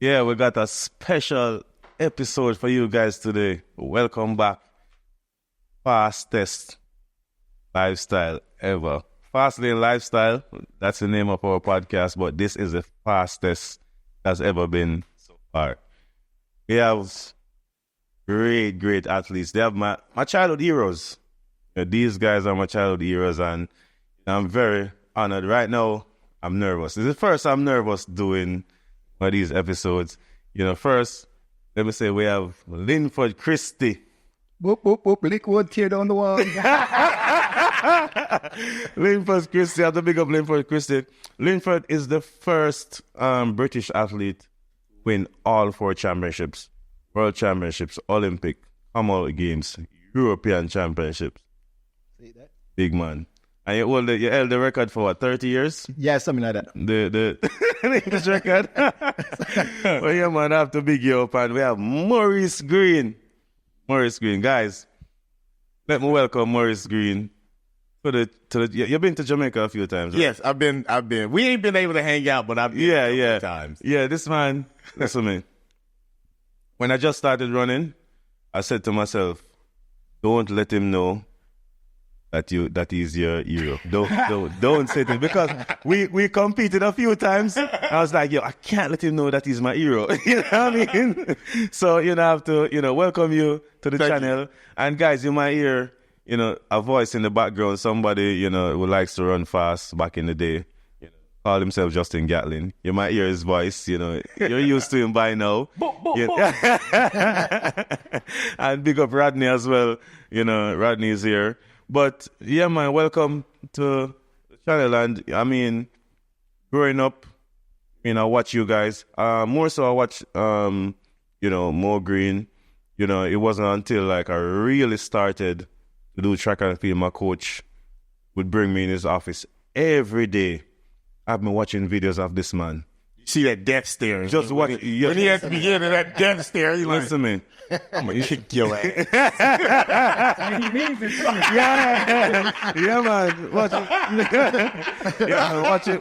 Yeah, we got a special episode for you guys today. Welcome back. Fastest lifestyle ever. Fast Lane Lifestyle, that's the name of our podcast, but this is the fastest that's ever been so far. We have great athletes. They have my childhood heroes. These guys are my childhood heroes, and I'm very honored. Right now, I'm nervous. This is the first I'm nervous doing one of these episodes. First, let me say we have Linford Christie. Whoop, whoop, whoop, liquid tear down the wall. Linford Christie, I have to big up Linford Christie. Linford is the first British athlete to win all 4 championships. World Championships, Olympic, Commonwealth Games, European Championships. See that? Big man. And you held the record for what, 30 years? Yeah, something like that. The English record. Well, yeah, man, I have to big you up. And we have Maurice Greene. Maurice Greene. Guys, let me welcome Maurice Greene. You've been to Jamaica a few times, right? Yes, I've been. We ain't been able to hang out, but I've been a couple times. Yeah, this man, listen to me. When I just started running, I said to myself, don't let him know that he's your hero. Don't say it, because we competed a few times. I was like, I can't let him know that he's my hero. You know what I mean? So I have to welcome you to the channel. And guys, you might hear a voice in the background. Somebody who likes to run fast back in the day. Call himself Justin Gatlin. You might hear his voice. You're used to him by now. And big up Rodney as well. Rodney is here. But yeah, man, welcome to the channel. And I mean, growing up, I watch you guys. More so I watch Mo Green. It wasn't until I really started to do track and field. My coach would bring me in his office every day. I've been watching videos of this man. You see that death stare. Just watch. When he at the beginning of that death stare, you like, listen to me. you should kill that. He means it. Yeah, man.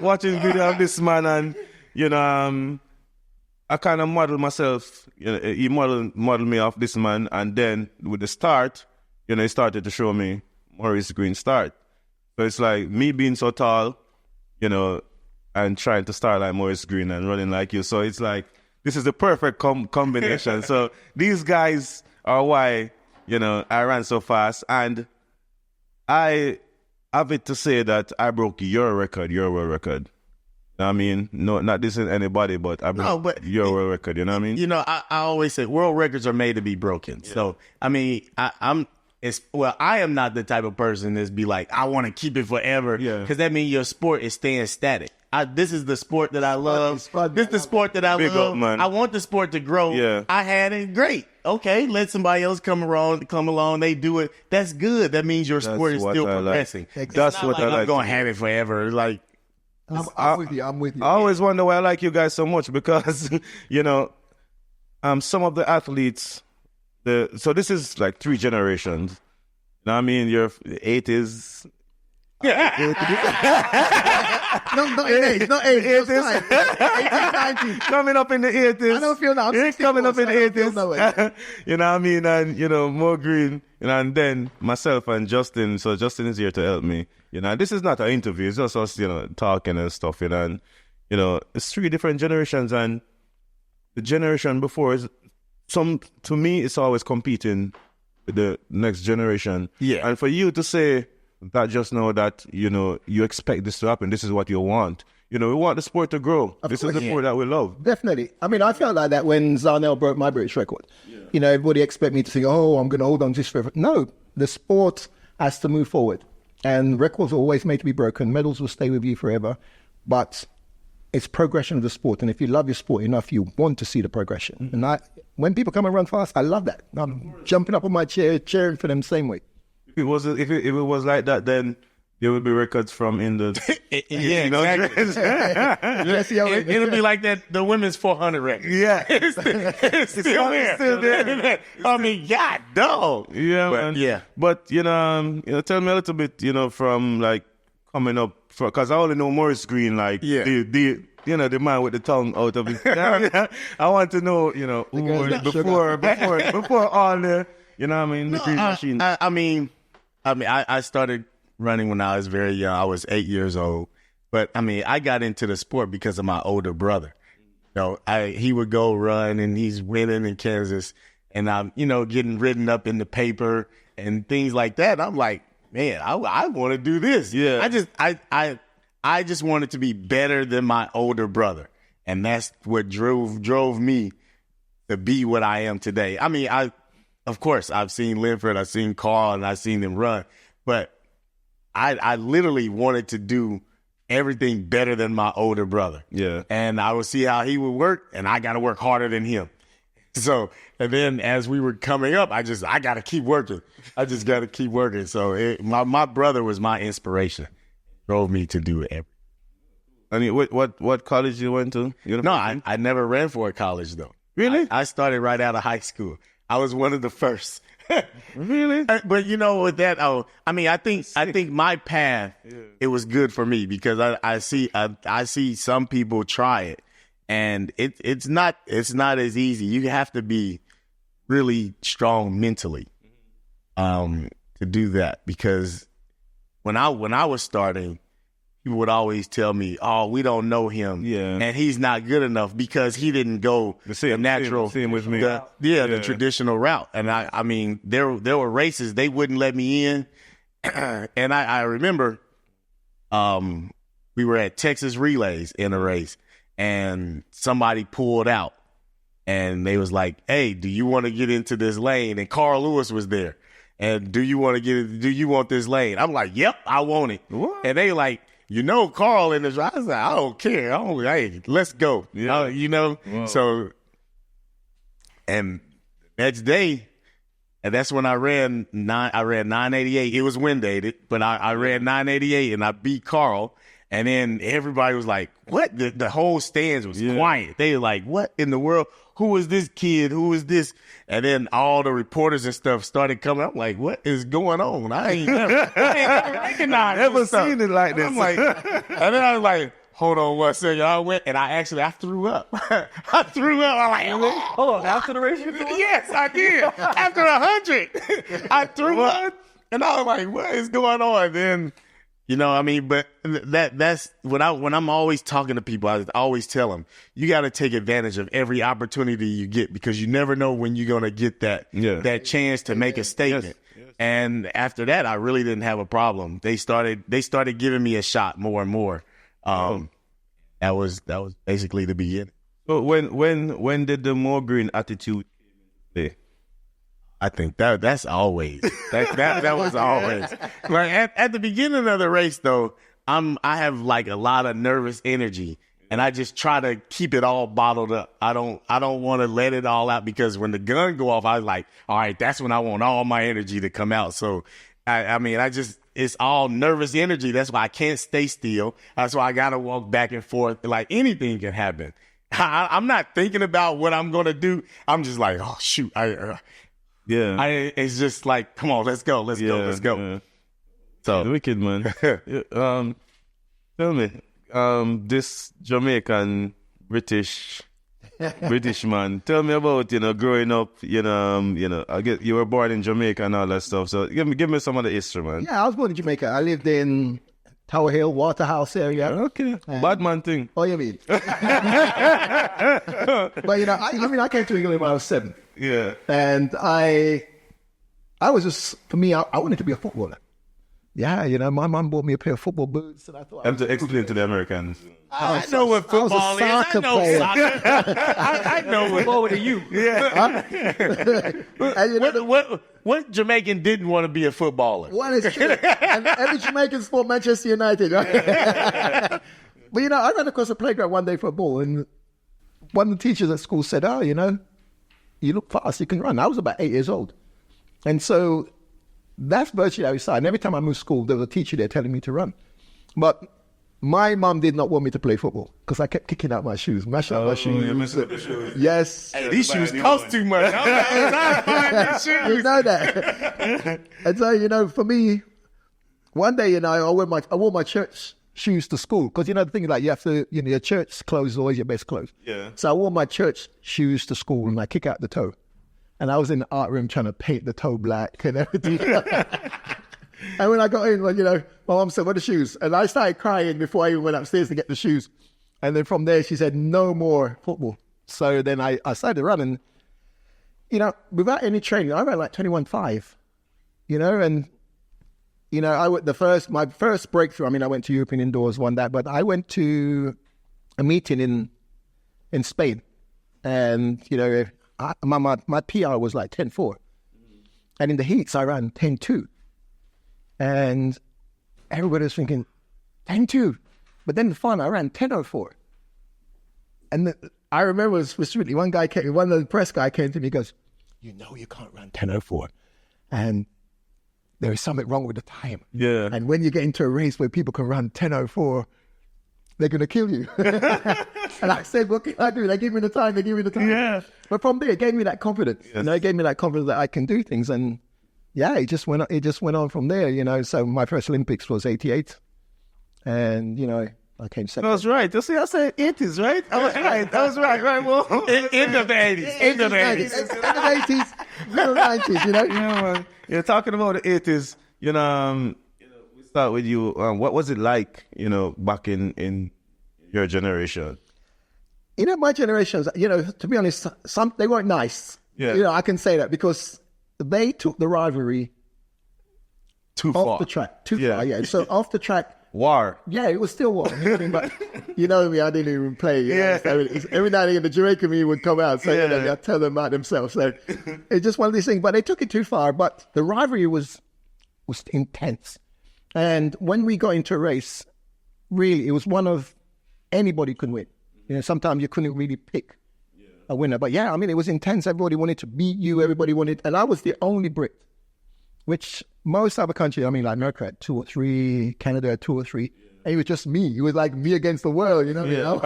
Watching video of this man, and I kind of model myself. He modeled me off this man, and then with the start, he started to show me Maurice Greene start. So it's like me being so tall, and trying to start like Maurice Greene and running like you. So it's like, this is the perfect combination. So these guys are why, I ran so fast. And I have it to say that I broke your record, your world record. I mean, no, not dissing anybody, but I broke your world record. You know what I mean? I always say world records are made to be broken. Yeah. So, I mean, I am not the type of person that's be like, I want to keep it forever. Yeah. Because that means your sport is staying static. This is the sport that I love. This is the sport that I love. Man. I want the sport to grow. Yeah. I had it. Great. Okay. Let somebody else come along. They do it. That's good. That means your sport is still progressing. Like. That's what I like. I'm going to have it forever. Like, I'm with you. I always wonder why I like you guys so much, because, some of the athletes, so this is like 3 generations. You know what I mean? Your 80s. No, not 80s. 80s. 90s. Coming up in the 80s. I don't feel now. Coming up in the 80s. No. You know what I mean? And, Mo Green, and then myself and Justin. So Justin is here to help me. This is not an interview. It's just us, talking and stuff. And, it's 3 different generations. And the generation before is to me, it's always competing with the next generation. Yeah. And for you to say that just know that, you expect this to happen. This is what you want. We want the sport to grow. This is the sport that we love. Definitely. I mean, I felt like that when Zarnell broke my British record. Yeah. Everybody expect me to think, I'm going to hold on to this forever. No, the sport has to move forward. And records are always made to be broken. Medals will stay with you forever. But it's progression of the sport. And if you love your sport enough, you want to see the progression. Mm-hmm. And when people come and run fast, I love that. I'm jumping up on my chair, cheering for them same way. If it was like that, then there would be records from in the exactly. It'll be like that, the women's 400 record. Yeah, it's still there. I mean, God, dog. Yeah, man. Yeah, but tell me a little bit, from like coming up, because I only know Maurice Greene, like the the man with the tongue out of his. I want to know, who was before all the, you know what I mean, the grease machine. I started running when I was very young. I was 8 years old, but I got into the sport because of my older brother. He would go run and he's winning in Kansas, and I'm, getting written up in the paper and things like that. I'm like, man, I want to do this. Yeah. I just wanted to be better than my older brother. And that's what drove me to be what I am today. Of course, I've seen Linford, I've seen Carl, and I've seen them run, but I literally wanted to do everything better than my older brother. Yeah. And I would see how he would work, and I got to work harder than him. So, and then as we were coming up, I got to keep working. I just got to keep working. So my brother was my inspiration. Drove me to do it. What college you went to? No, I never ran for a college, though. Really? I started right out of high school. I was one of the first. Really? But with that, I think my path, it was good for me because I see some people try it, and it's not as easy. You have to be really strong mentally to do that, because when I was starting, people would always tell me, "Oh, we don't know him, and he's not good enough because he didn't go the natural, same with me, the traditional route." And I mean, there were races they wouldn't let me in, and I remember, we were at Texas Relays in a race, and somebody pulled out, and they was like, "Hey, do you want to get into this lane?" And Carl Lewis was there, and do you want this lane? I'm like, "Yep, I want it." What? And they like, Carl in this. I was like, I don't care. Hey, let's go. Yeah. Wow. So, and next day, and that's when I ran 988. It was wind dated, but I ran 988 and I beat Carl. And then everybody was like, what? The whole stands was quiet. They were like, what in the world? Who is this kid? Who is this? And then all the reporters and stuff started coming up like, what is going on? I ain't never recognized Never seen it like this. I'm like, and then I was like, hold on one second. I went and I threw up. I threw up. I'm like, Hold on, after the race you threw up? yes, I did. After 100, I threw up. And I was like, what is going on? Then, but that's when I'm always talking to people, I always tell them, you got to take advantage of every opportunity you get, because you never know when you're going to get that chance to make a statement. Yes. And after that, I really didn't have a problem. They started giving me a shot more and more. That was basically the beginning. So when did the more green attitude play? I think that's always that was always like at the beginning of the race though. I have like a lot of nervous energy, and I just try to keep it all bottled up. I don't want to let it all out, because when the gun go off, I was like, all right, that's when I want all my energy to come out. So it's all nervous energy. That's why I can't stay still. That's why I gotta walk back and forth. Like anything can happen. I'm not thinking about what I'm gonna do. I'm just like, oh shoot, it's just like, come on, let's go. Yeah. So wicked, man. Tell me, this Jamaican British man. Tell me about growing up. I guess you were born in Jamaica and all that stuff. So give me some of the history, man. Yeah, I was born in Jamaica. I lived in Tower Hill, Waterhouse area. Okay, bad man thing. Oh, you mean? But I came to England when I was 7. Yeah. And I was just, for me, I wanted to be a footballer. Yeah, my mom bought me a pair of football boots, and I thought... I have to explain to the Americans. I know what football is. I know soccer. I know what football to you. Yeah. And what Jamaican didn't want to be a footballer? Well, it's true. And every Jamaican sport Manchester United. But I ran across the playground one day for a ball, and one of the teachers at school said, "Oh, you look fast, you can run." I was about 8 years old, and so that's virtually how we started. And every time I moved school, there was a teacher there telling me to run. But my mom did not want me to play football because I kept kicking out my shoes, mashing out my shoes. You're messing up the shoes. Yes. Hey, these shoes cost too much. I'm not buying these shoes. You know that. And so, for me, one day, I wore my church shoes to school because the thing is like you have to, your church clothes is always your best clothes. Yeah. So I wore my church shoes to school and I kick out the toe, and I was in the art room trying to paint the toe black and everything. And when I got in, my mom said, "What are the shoes?" And I started crying before I even went upstairs to get the shoes. And then from there, she said, "No more football." So then I started running. Without any training, I ran like 21.5. And my first breakthrough. I mean, I went to European indoors, won that, but I went to a meeting in Spain, and my PR was like 10.4, and in the heats I ran 10.2, and everybody was thinking 10.2, but then the final I ran 10.04, and I remember specifically one of the press guy came to me, he goes, "You can't run 10.04, and there is something wrong with the time. Yeah. And when you get into a race where people can run 10.04, they're going to kill you." And I said, "What can I do?" They give me the time. Yeah. But from there, it gave me that confidence. Yes. It gave me that confidence that I can do things. And yeah, it just went on from there, So my first Olympics was 88. And, I came second. That was right. You see, I said 80s, right? I was right. That was right. Well, end of the 80s. End of the 80s. End of the 80s, middle 90s, Yeah, man. You're talking about the 80s. We start with you. What was it like, back in your generation? My generations, to be honest, they weren't nice. Yeah. I can say that because they took the rivalry Too off far. the track. Too far, yeah. So off the track, War. yeah, it was still war. But me, I didn't even play. Yeah. So every now and again, the Jamaican me would come out. So Yeah. I'd tell them about themselves. So it's just one of these things. But they took it too far. But the rivalry was intense. And when we got into a race, really, it was one of anybody could win. Sometimes you couldn't really pick a winner. But yeah, it was intense. Everybody wanted to beat you. Everybody wanted, and I was the only Brit, which most other countries, like America had 2 or 3, Canada had 2 or 3. And it was just me. It was like me against the world, I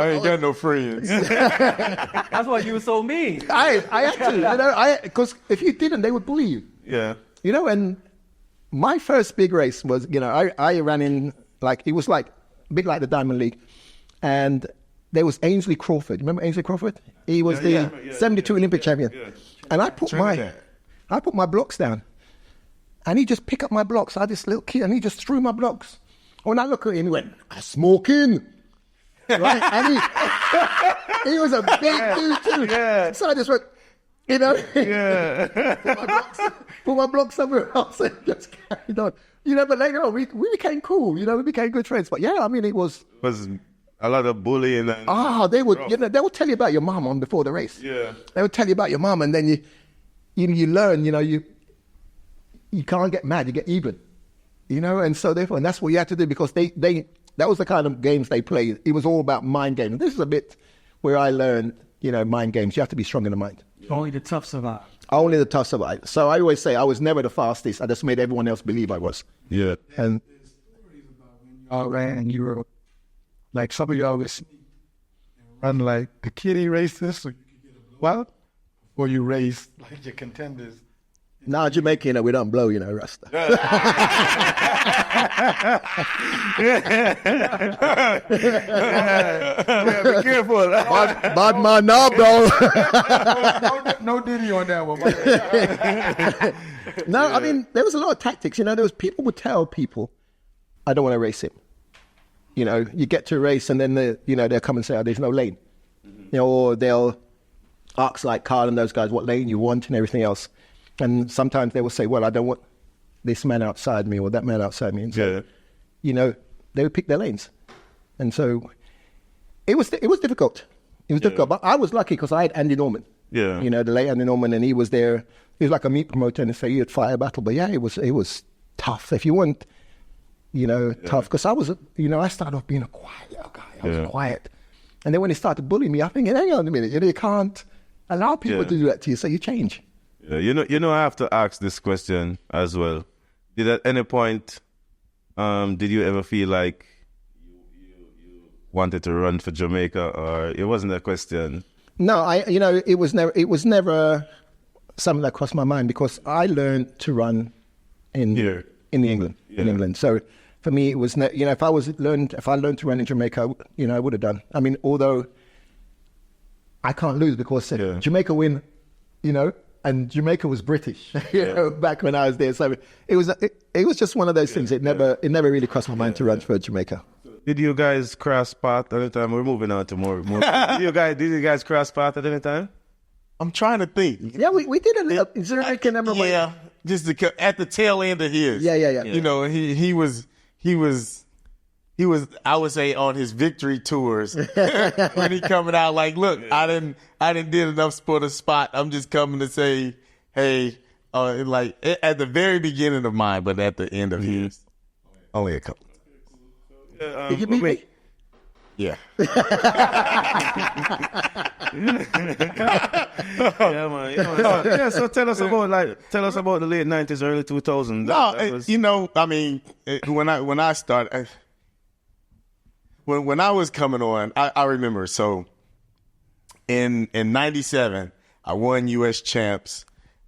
ain't got no friends. That's why you were so mean. I actually, because if you didn't, they would bully you. Yeah. And my first big race was, I ran in, it was like a bit like the Diamond League. And there was Ainsley Crawford. Remember Ainsley Crawford? He was the 72 Olympic champion. Yeah. And I put my blocks down. And he just picked up my blocks. I had this little kid, and he just threw my blocks. When I look at him, he went, "I'm smoking." Right? And he was a big dude too. Yeah. So I just went, put my blocks somewhere else and just carried on. But later on, we became cool. We became good friends. But yeah, it was a lot of bullying. And they would, they would tell you about your mom on before the race. Yeah. They would tell you about your mom, and then you learn, you can't get mad, you get even, and so therefore, and that's what you had to do because that was the kind of games they played. It was all about mind games. This is a bit where I learned, mind games. You have to be strong in the mind. Only the tough survive. Only the tough survive. So I always say I was never the fastest. I just made everyone else believe I was. Yeah. And There's stories about when y'all ran in Europe, like some of y'all would sneak and run like the kiddie races so you could get a blowout, or you race like your contenders. now Jamaican, we don't blow, Rasta. Be careful. Bad man now, bro. No diddy on that one. No, there was a lot of tactics. There was people would tell people, "I don't want to race him." You get to a race and then they'll come and say, "Oh, there's no lane," or they'll ask like Carl and those guys what lane you want and everything else. And sometimes they will say, "Well, I don't want this man outside me or that man outside me." And so, they would pick their lanes, and so it was difficult. It was difficult, but I was lucky because I had Andy Norman. Yeah. The late Andy Norman, and he was there. He was like a meat promoter, and so he would fight a battle. But yeah, it was tough. If you weren't, tough, because I was, I started off being a quiet little guy. I was quiet, and then when he started bullying me, I think, hang on a minute, you can't allow people to do that to you, so you change. Yeah, I have to ask this question as well. Did at any point, did you ever feel like you wanted to run for Jamaica, or it wasn't a question? No, it was never something that crossed my mind because I learned to run in England. So for me, it was, if I learned to run in Jamaica, I would have done. I mean, although I can't lose because Jamaica win, and Jamaica was British, back when I was there. So it was just one of those things. It never really crossed my mind to run for Jamaica. Did you guys cross path at any time? We're moving on to more. Did you guys cross path at any time? I'm trying to think. Yeah, we did a little. Is there can remember? Yeah, just at the tail end of his. Yeah. He was. I would say on his victory tours when he coming out like, look, I didn't did enough for the spot. I'm just coming to say, hey, like at the very beginning of mine, but at the end of his, only a couple. Did you meet me? Yeah. Yeah, man. So tell us about the late 90s, early 2000s. I mean, when I started, when I was coming on, I remember. So in '97, I won U.S. champs,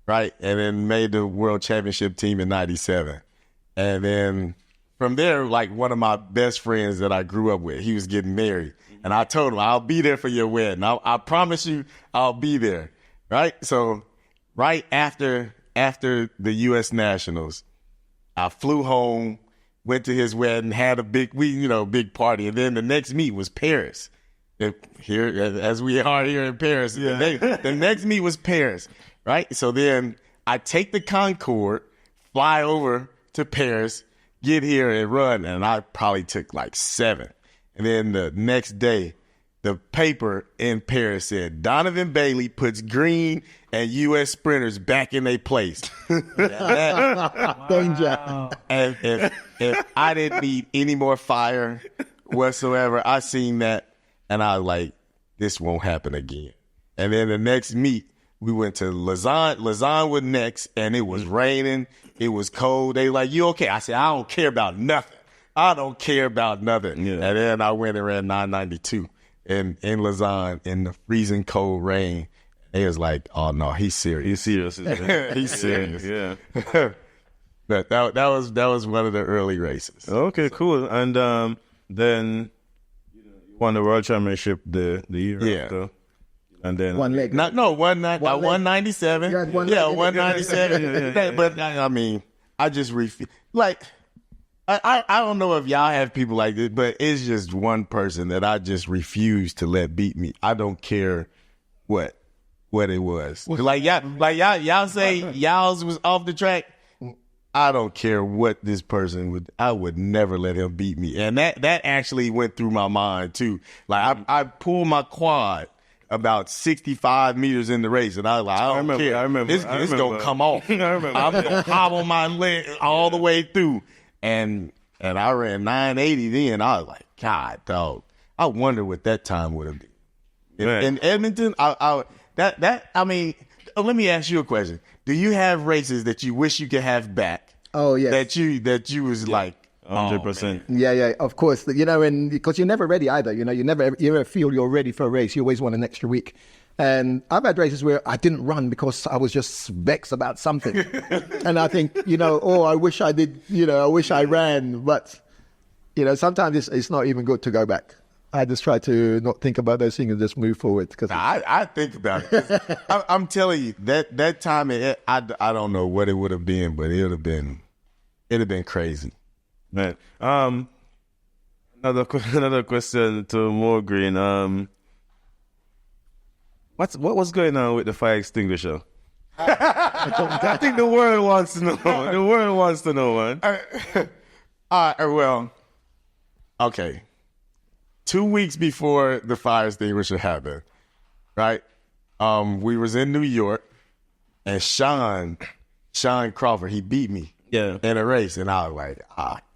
right, and then made the world championship team in '97, and then from there, like one of my best friends that I grew up with, he was getting married. And I told him, I'll be there for your wedding. I promise you I'll be there. Right? So right after the U.S. Nationals, I flew home, went to his wedding, had a big party. And then the next meet was Paris. Here, as we are here in Paris. Yeah. The next meet was Paris. Right? So then I take the Concorde, fly over to Paris, get here and run, and I probably took like 7. And then the next day, the paper in Paris said, Donovan Bailey puts Greene and U.S. sprinters back in their place. Danger. And if I didn't need any more fire whatsoever, I seen that, and I was like, this won't happen again. And then the next meet, we went to Lausanne. Lausanne was next, and it was raining. It was cold. They like, you okay? I said, I don't care about nothing. I don't care about nothing. Yeah. And then I went and ran 992 in Lausanne in the freezing cold rain. They was like, oh, no, he's serious. He's serious. He's serious. Yeah. But that was one of the early races. Okay, cool. And then you won the world championship the year after. And then one leg. I won 97. You had one leg. 197. Yeah. But I mean, I just refuse. Like, I don't know if y'all have people like this, but it's just one person that I just refuse to let beat me. I don't care what it was. Like y'all say y'all's was off the track. I don't care what this person would. I would never let him beat me. And that actually went through my mind too. Like I pulled my quad about 65 meters in the race, and I was like, I don't care. I remember. It's gonna come off. I remember. I'm gonna hobble my leg all the way through, and I ran 980. Then I was like, God, dog. I wonder what that time would have been in Edmonton. I mean, let me ask you a question. Do you have races that you wish you could have back? Oh yes. That you was like 100%. Yeah, of course. And because you're never ready either. You never feel you're ready for a race. You always want an extra week. And I've had races where I didn't run because I was just vexed about something. And I think, I wish I did. I wish I ran. But sometimes it's not even good to go back. I just try to not think about those things and just move forward. Because I think about it. I'm telling you that time I don't know what it would have been, but it'd have been crazy. Man, another question to Maurice Greene. What was going on with the fire extinguisher? I think the world wants to know. The world wants to know, man. Well, okay. 2 weeks before the fire extinguisher happened, right? We was in New York, and Sean Crawford, he beat me in a race, and I was like,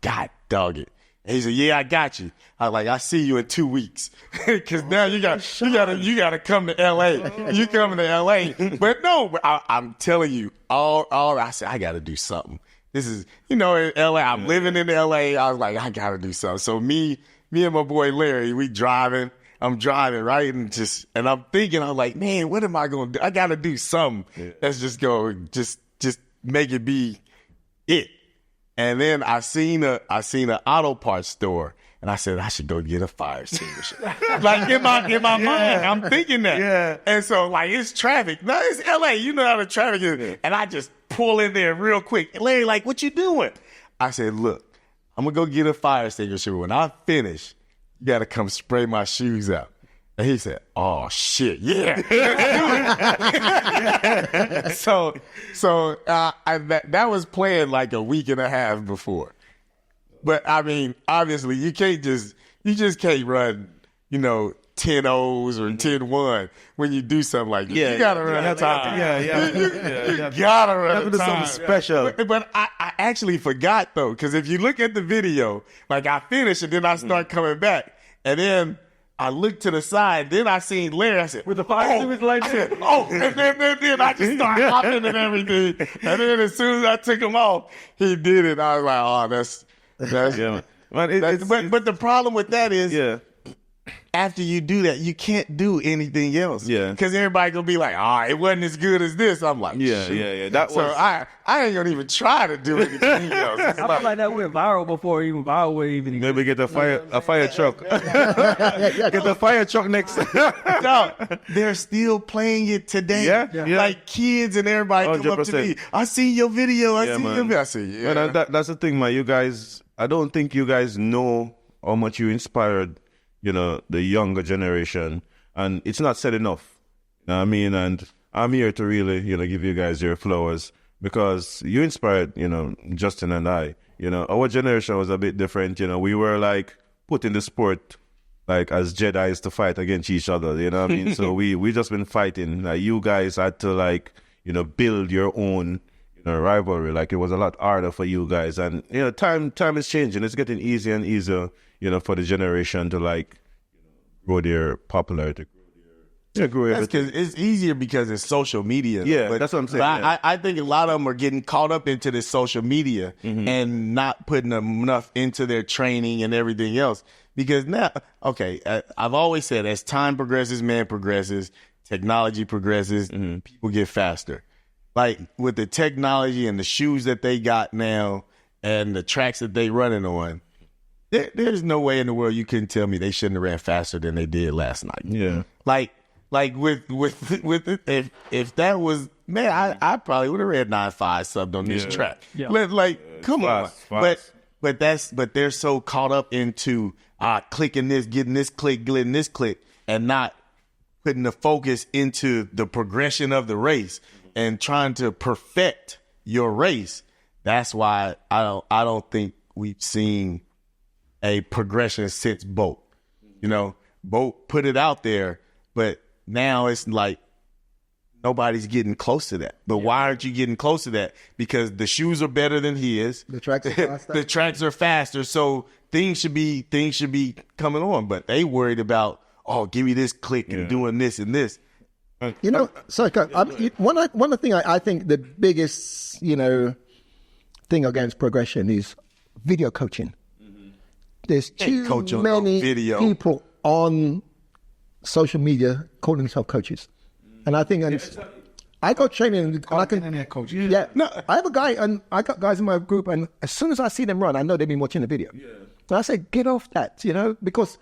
God dog it. And he said, yeah, I got you. I was like, I see you in 2 weeks. Cause now you gotta come to LA. You coming to LA. But no, I'm telling you, I said, I gotta do something. This is, in LA, I'm living in LA. I was like, I gotta do something. So me and my boy Larry, I'm driving, right? And I'm thinking, I'm like, man, what am I gonna do? I gotta do something. Let's just go, just make it be it. And then I seen a auto parts store, and I said I should go get a fire extinguisher. Like in my mind, I'm thinking that. Yeah. And so like it's traffic. No, it's LA. You know how the traffic is. Yeah. And I just pull in there real quick. And Larry, like, what you doing? I said, look, I'm gonna go get a fire extinguisher. When I finish, you gotta come spray my shoes out. And he said, "Oh shit, yeah." So that was planned like a week and a half before. But I mean, obviously, you just can't run, 10 O's or 10-1 when you do something like this. You gotta run that time. You gotta run the time. Something special. But I actually forgot though, because if you look at the video, like I finish and then I start coming back, and then I looked to the side, then I seen Larry. I said, with the fire extinguisher like that? and then I just started hopping and everything. And then as soon as I took him off, he did it. I was like, oh, that's Yeah, man. but the problem with that is, Yeah. after you do that, you can't do anything else. Yeah. Because everybody gonna be like, it wasn't as good as this. I'm like, Yeah, shoot. yeah. That So was. I ain't gonna even try to do anything else. It's I feel like that went viral before even viral would even. Maybe get a fire truck. Get the fire truck next. No, they're still playing it today. Yeah. Like kids and everybody come up to 100%. me. I see your video. I see man. your video. I say, yeah. Man, that's the thing, man. You guys, I don't think you guys know how much you inspired, the younger generation. And it's not said enough. You know what I mean? And I'm here to really, give you guys your flowers because you inspired, Justin and I. Our generation was a bit different. We were like put in the sport like as Jedis to fight against each other. You know what I mean? So we just been fighting. Like you guys had to build your own rivalry. Like it was a lot harder for you guys. And time is changing. It's getting easier and easier, for the generation to grow their popularity. Grow That's everything. because it's easier because it's social media. Yeah, But- that's what I'm saying, But yeah. I think a lot of them are getting caught up into this social media and not putting enough into their training and everything else. Because now, I've always said as time progresses, man progresses, technology progresses, people get faster. Like with the technology and the shoes that they got now and the tracks that they running on, there's no way in the world you couldn't tell me they shouldn't have ran faster than they did last night. Yeah. Like with it, if that was, man, I probably would have read 9.5 subbed on this track. Yeah. Come on. fast. But they're so caught up into clicking this, getting this click, and not putting the focus into the progression of the race and trying to perfect your race. That's why I don't think we've seen a progression since Bolt. Bolt put it out there, but now it's like nobody's getting close to that. But why aren't you getting close to that? Because the shoes are better than his. The tracks are faster. The tracks are faster, so things should be coming on. But they worried about, give me this click and doing this and this. Sorry, one of the things I think the biggest, thing against progression is video coaching. There's too coach on no many video. people on social media calling themselves coaches. And I think, I go training and I can, Internet coach. no, I have a guy and I got guys in my group and as soon as I see them run, I know they've been watching the video. Yeah. And I say, get off that, because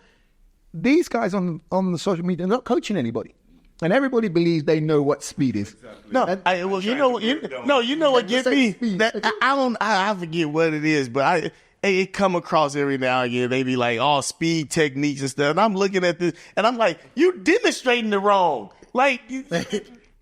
these guys on the social media are not coaching anybody. And everybody believes they know what speed is. Exactly. No, you know what get me? That, I forget what it is, but it come across every now and again. They be like, speed techniques and stuff. And I'm looking at this, and I'm like, you demonstrating it wrong. Like, you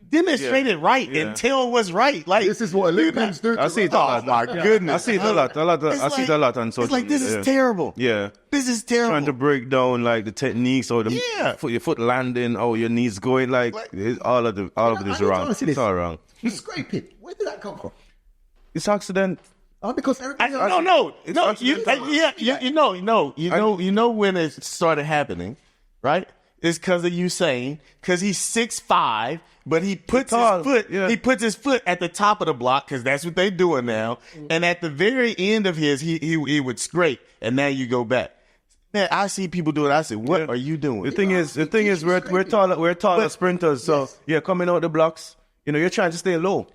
demonstrate it right and tell what's right. Like, This is what Olympians do. I see it a lot. oh my goodness. I see it a lot. I see it a lot on social It's like, this media. is terrible. Yeah. This is terrible. Trying to break down the techniques or your foot landing or your knees going all of it is wrong. It's all wrong. Scraping. Where did that come from? It's accident. Because everything else. No. accidental. You know when it started happening, right? It's because of Usain, because he's 6'5", but he puts his foot at the top of the block because that's what they're doing now. And at the very end of his, he would scrape, and now you go back. Man, I see people do it. I say, "What are you doing?" The thing is, we're taller sprinters. So coming out the blocks, you're trying to stay low.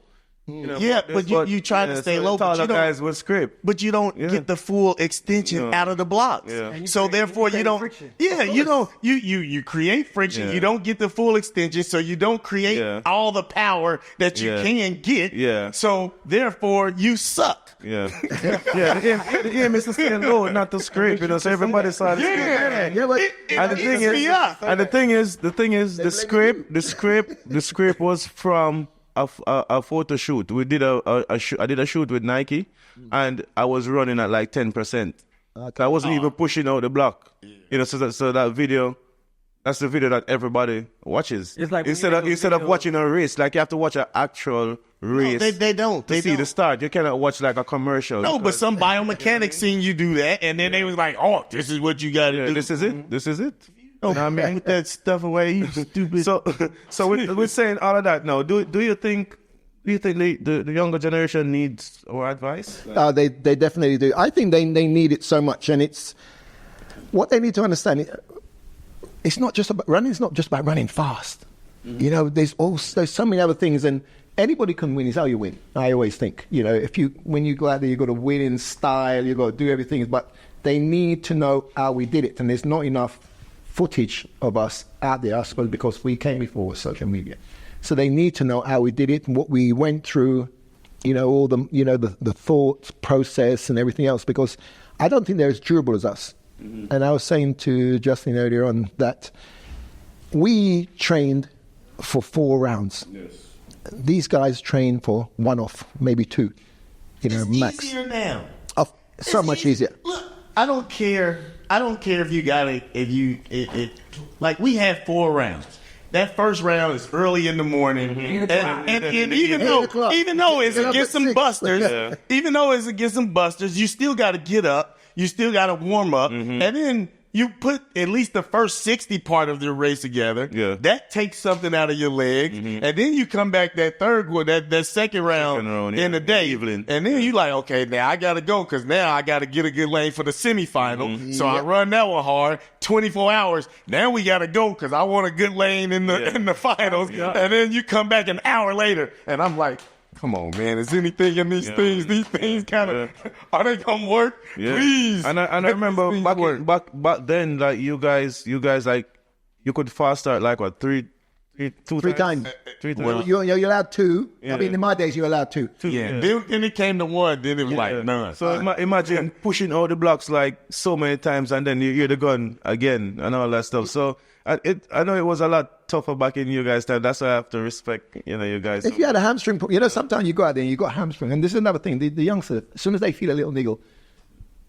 You know, Yeah, but you try to stay low, but taller you don't- guys with script. But you don't get the full extension out of the blocks. Yeah. And you So create- therefore you you create don't. friction. Yeah, you create friction. Yeah. You don't get the full extension, so you don't create Yeah. all the power that you Yeah. can get. Yeah. So therefore you suck. Yeah, the aim is to stay low, not to scrape. You know, so everybody saw the scrape. Yeah, but And the thing is, the scrape was from a photo shoot. We did I did a shoot with Nike, and I was running at like 10%. I wasn't even pushing out the block. You know, so that video. That's the video that everybody watches. It's like when instead you of make a instead of video- watching a race, like you have to watch an actual race. They don't. to They see don't. the start. You cannot watch like a commercial. No, but some biomechanics seen you do that, and then they was like, "Oh, this is what you got to do." this is it. This is it. Oh, man, put that stuff away, you stupid. So we're saying all of that now. Do you think the younger generation needs our advice? They definitely do. I think they need it so much, and it's what they need to understand. It's not just about running. It's not just about running fast. You know, there's so many other things, and anybody can win. Is how you win. I always think. You know, when you go out there, you got to win in style. You got to do everything, but they need to know how we did it, and there's not enough footage of us out there, I suppose, because we came before social media. So they need to know how we did it, what we went through, you know, all the, you know, the thought process and everything else, because I don't think they're as durable as us. And I was saying to Justin earlier on that we trained for 4 rounds. Yes. These guys train for 1 off, maybe 2, you know, It's max. easier now. So much easier. Look, I don't care if you got it. Like we had 4 rounds. That first round is early in the morning, and even though it's against some busters, you still got to get up. You still got to warm up, and then you put at least the first 60 part of the race together. Yeah. That takes something out of your legs, and then you come back that third one, that second round in the day, evening. and then you like, okay, now I got to go because now I got to get a good lane for the semifinal. So I run that one hard, 24 hours. Now we got to go because I want a good lane in the finals. Yeah. And then you come back an hour later, and I'm like, come on, man, is anything in these things? These things kind of, are they going to work? Yeah. Please. And I remember back then, like you guys, like you could fast start like what, three times. 3 times. Well, you're allowed 2. Yeah. I mean, in my days, you're allowed 2. Yeah. Then it came to 1, then it was like none. So imagine pushing all the blocks like so many times, and then you hear the gun again and all that stuff. So I know it was a lot tougher back in you guys' time. That's why I have to respect, you know, you guys. If you had a hamstring, you know, sometimes you go out there and you got a hamstring. And this is another thing. The youngsters, as soon as they feel a little niggle,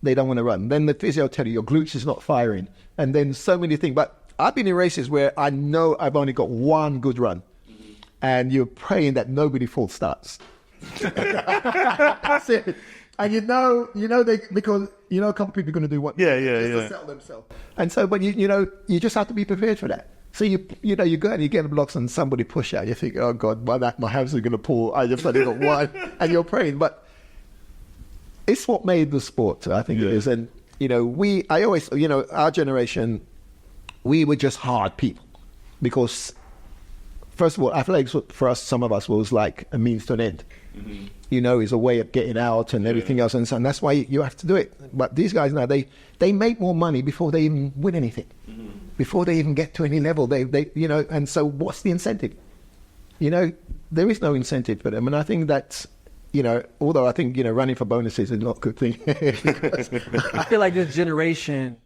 they don't want to run. Then the physio tell you your glutes is not firing. And then so many things. But I've been in races where I know I've only got 1 good run. And you're praying that nobody false starts. That's it. And you know because you know a couple of people are going to do what? To settle themselves. And so, but you know, you just have to be prepared for that. So you go and you get the blocks and somebody push out. You think, oh God, my hands are going to pull. I just only got 1, and you're praying. But it's what made the sport. I think it is. And you know, I always, you know, our generation, we were just hard people because. First of all, athletics for us, some of us, was like a means to an end. You know, is a way of getting out and everything else, and that's why you have to do it. But these guys now, they make more money before they even win anything, before they even get to any level. They you know, and so what's the incentive? You know, there is no incentive for them, and I think that's, you know, although I think, you know, running for bonuses is not a good thing. I feel like this generation,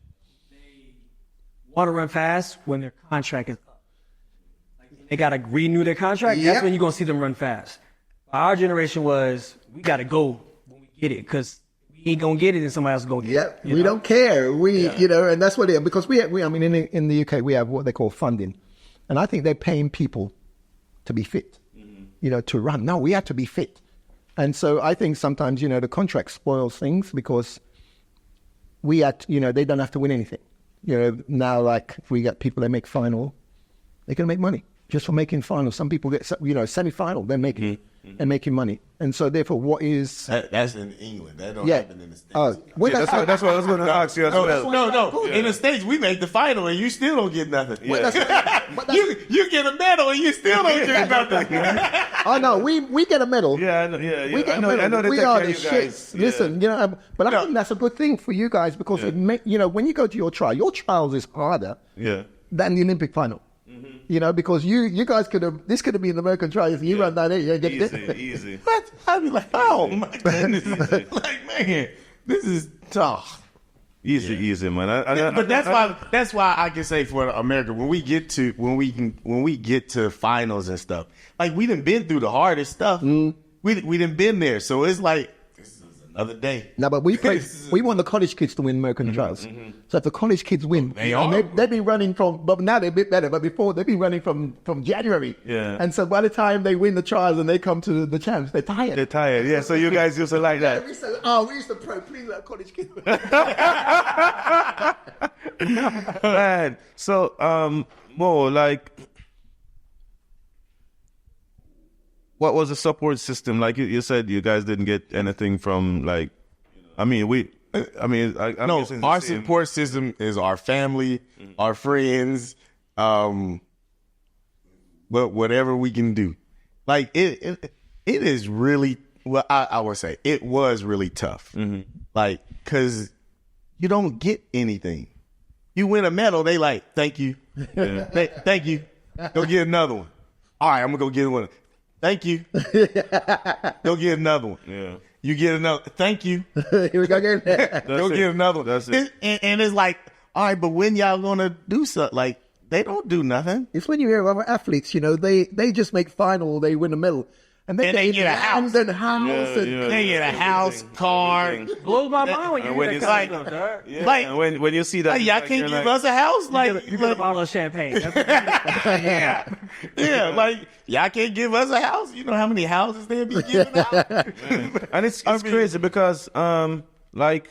they want to run fast when their contract is up. They got to renew their contract. Yep. That's when you're going to see them run fast. Our generation was, we got to go when we get it because we ain't going to get it and somebody else is going to get it. We don't care. You know, and that's what it is. Because I mean, in the UK, we have what they call funding. And I think they're paying people to be fit, you know, to run. No, we have to be fit. And so I think sometimes, you know, the contract spoils things because you know, they don't have to win anything. You know, now, like, if we got people that make final, they're going to make money. Just for making final. Some people get, you know, semi-final, they're making and making money. And so therefore, what is... That's in England. That don't happen in the States. That's what I was going to ask you as well. No. In the States, we make the final and you still don't get nothing. But you get a medal and you still don't get nothing. Oh no, we get a medal. Yeah, I know, yeah, yeah. We get I know, a medal. I know they We take are care the of you guys. shits. Listen, you know, but I think that's a good thing for you guys because it when you go to your trials is harder Yeah. than the Olympic final. You know, because you guys could have been the American trials. You run down there, you get Easy. What? I'd be like, oh my goodness. Like, man, this is tough. Easy, man. But that's why I can say for America, when we get to finals and stuff, like we done been through the hardest stuff. We done been there, so it's like this is another day. No, but we want the college kids to win American trials. So if the college kids win, they've been running but now they're a bit better. But before they've been running from January. Yeah. And so by the time they win the trials and they come to the champs, they're tired. They're tired. Yeah. So you guys used to like that. We used to please that college kid. Man. So more like, what was the support system? Like you said, you guys didn't get anything from like. I'm No, guessing our the same. support system is our family, our friends, but whatever we can do. Like it is really, well, I would say it was really tough. Like, cause you don't get anything. You win a medal, they like, thank you. Thank you. Go get another one. All right, I'm gonna go get one. Thank you. Go get another one. Yeah. You get another. Thank you. Here we go again. Go get another one. That's it. And it's like, all right, but when y'all gonna do something? Like, they don't do nothing. It's when you hear of other athletes, you know, they just make final, they win a medal. And And they get a house. And house. Yeah. They get a house, car. Blows my mind when you And when hear you that see- kind of stuff, dog. Yeah. Like- and when you see that, Like, y'all like, can't you're give like, us a house. Like, You get a bottle of champagne. yeah, like y'all can't give us a house. You know how many houses they'll be giving out? And it's crazy because like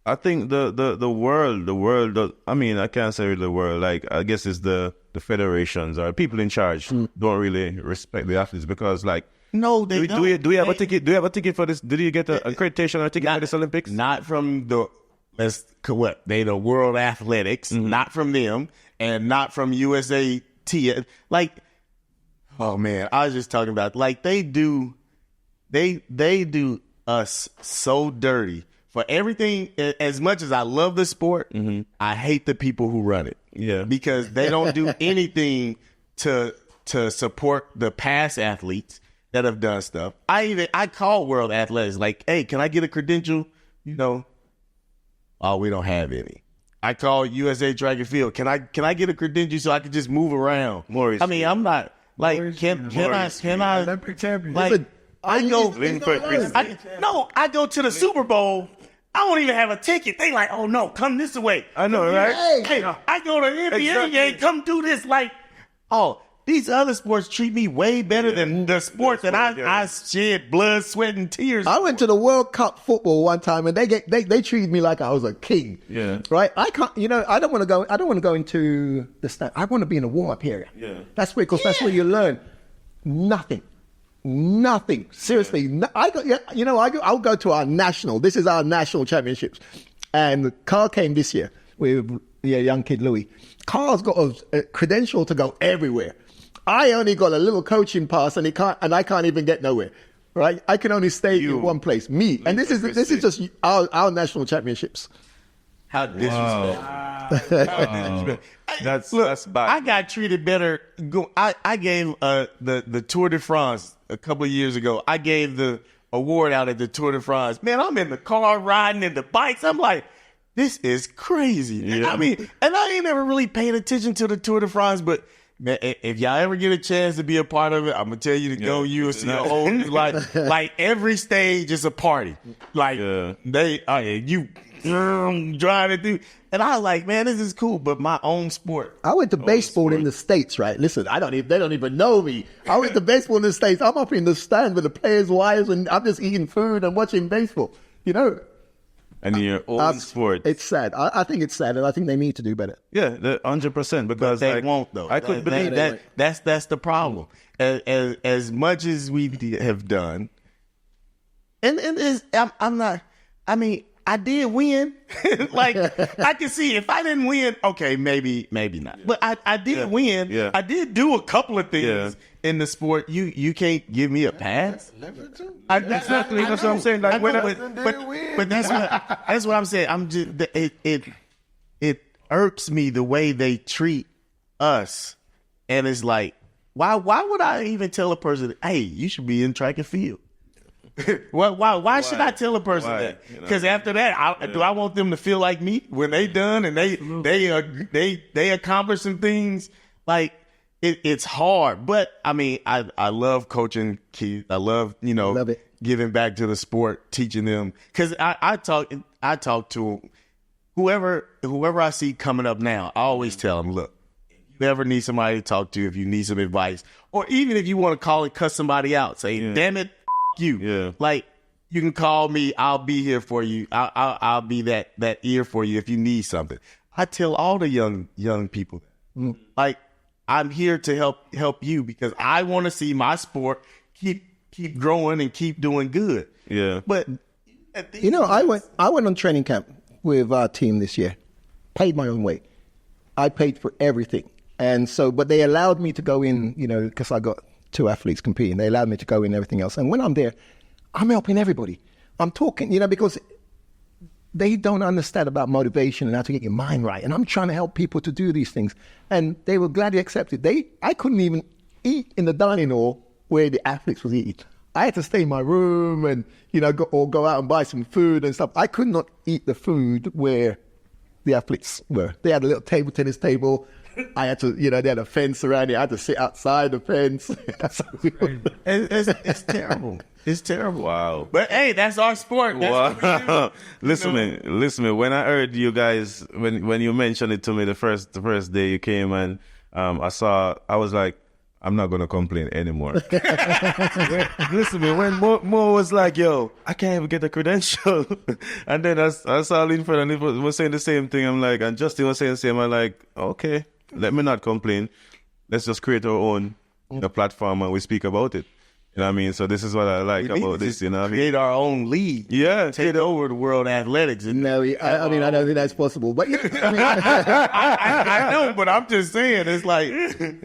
I think the world does, I mean, I can't say the world, like I guess it's the federations or people in charge don't really respect the athletes because like No, they don't. do we have a ticket? Do you have a ticket for this? Did you get an accreditation or a ticket for this Olympics? Not from the they the World Athletics, not from them, and not from USA Like, oh man, I was just talking about like they do us so dirty for everything. As much as I love the sport, I hate the people who run it. Yeah. Because they don't do anything to support the past athletes that have done stuff. I call World Athletics like, hey, can I get a credential? You know, oh, we don't have any. I call USA Track&field. Can I get a credential so I can just move around? Maurice I mean, I'm not like can I Olympic champion. like Listen, I go Linford Christie. I go to the Super Bowl. I don't even have a ticket. They like, oh no, come this way. I know, right? Hey, I go to the NBA Exactly. game. Come do this. Like, oh, these other sports treat me way better than the sport that I shed blood, sweat, and tears. I went to the World Cup football one time, and they treated me like I was a king. Yeah. Right. I can't. You know, I don't want to go into the stand. I want to be in the warm up area. Yeah. That's where you learn. Nothing. Seriously. I'll go to our national. This is our national championships, and Carl came this year with young kid Louis. Carl's got a credential to go everywhere. I only got a little coaching pass, and I can't even get nowhere. Right? I can only stay in one place. Me, and this is just our national championships. How disrespectful. That's bad. I got treated better. I gave the Tour de France a couple of years ago. I gave the award out at the Tour de France. Man, I'm in the car riding in the bikes. I'm like, this is crazy. Yeah. I mean, and I ain't never really paid attention to the Tour de France, but man, if y'all ever get a chance to be a part of it, I'm gonna tell you to go. You will see a whole like every stage is a party. Like you driving through, and I was like, man, this is cool. But my own sport. I went to baseball in the States, right? Listen, they don't even know me. I went to baseball in the States. I'm up in the stand with the players' wives, and I'm just eating food and watching baseball. You know, And in your own sport. it's sad. I think it's sad, and I think they need to do better. Yeah, 100%. Because They like, won't though. I could believe that. That's the problem. As much as we have done, and I'm not. I mean, I did win. Like, I can see if I didn't win, okay, maybe not. But I did win. Yeah. I did do a couple of things in the sport. You can't give me a pass. Exactly. That's what I'm saying. Like, but that's what I'm saying. I'm just it irks me the way they treat us, and it's like, why would I even tell a person, hey, you should be in track and field? Why should I tell a person that? Because after that, do I want them to feel like me when they done and they accomplish some things? Like, it's hard, but I mean, I love coaching kids. I love giving back to the sport, teaching them. Because I talk to whoever I see coming up now. I always tell them, look, if you ever need somebody to talk to, if you need some advice, or even if you want to call and cuss somebody out, say, damn it, you. Yeah. Like, you can call me. I'll be here for you. I'll be that ear for you if you need something. I tell all the young people that. Like, I'm here to help you because I want to see my sport keep growing and keep doing good. Yeah. But I went on training camp with our team this year. Paid my own way. I paid for everything. And so, but they allowed me to go in, because I got 2 athletes competing. They allowed me to go in and everything else. And when I'm there, I'm helping everybody. I'm talking, because they don't understand about motivation and how to get your mind right. And I'm trying to help people to do these things. And they were gladly accepted. I couldn't even eat in the dining hall where the athletes was eating. I had to stay in my room and, go out and buy some food and stuff. I could not eat the food where the athletes were. They had a little table tennis table. I had to, they had a fence around it. I had to sit outside the fence. It's terrible. It's terrible. Wow. But hey, that's our sport. Wow. Listen, man. When I heard you guys, when you mentioned it to me the first day you came, and I was like, I'm not gonna complain anymore. Listen, man. When Mo was like, "Yo, I can't even get a credential," and then I saw Linford and Linford was saying the same thing. I'm like, and Justin was saying the same. I'm like, okay, let me not complain. Let's just create our own platform and we speak about it. You know what I mean? So this is what I like about this. You know what I mean? Create our own league. Yeah, take over the world athletics. No, I don't think that's possible. But I know, but I'm just saying, it's like,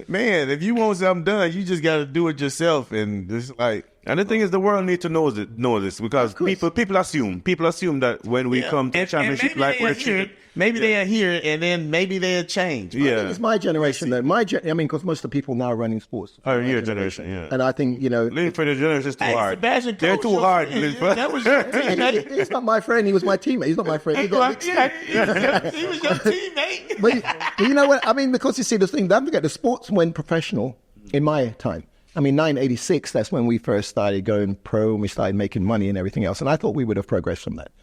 man, if you want something done, you just got to do it yourself. And it's like, and the thing is, the world need to know this because people assume that when we come to championship, like we're cheating. Maybe they are here, and then maybe they'll change. Yeah, I think it's my generation though. Because most of the people now are running sports. Oh, your generation, yeah. And I think Linford generation is too hard. Sebastian They're too hard. Linford. That was your teammate. He's not my friend. He was my teammate. He's not my friend. He was your teammate. But you know what? I mean, because you see the thing. Don't forget, the sports went professional in my time. I mean, 1986. That's when we first started going pro, and we started making money and everything else. And I thought we would have progressed from that.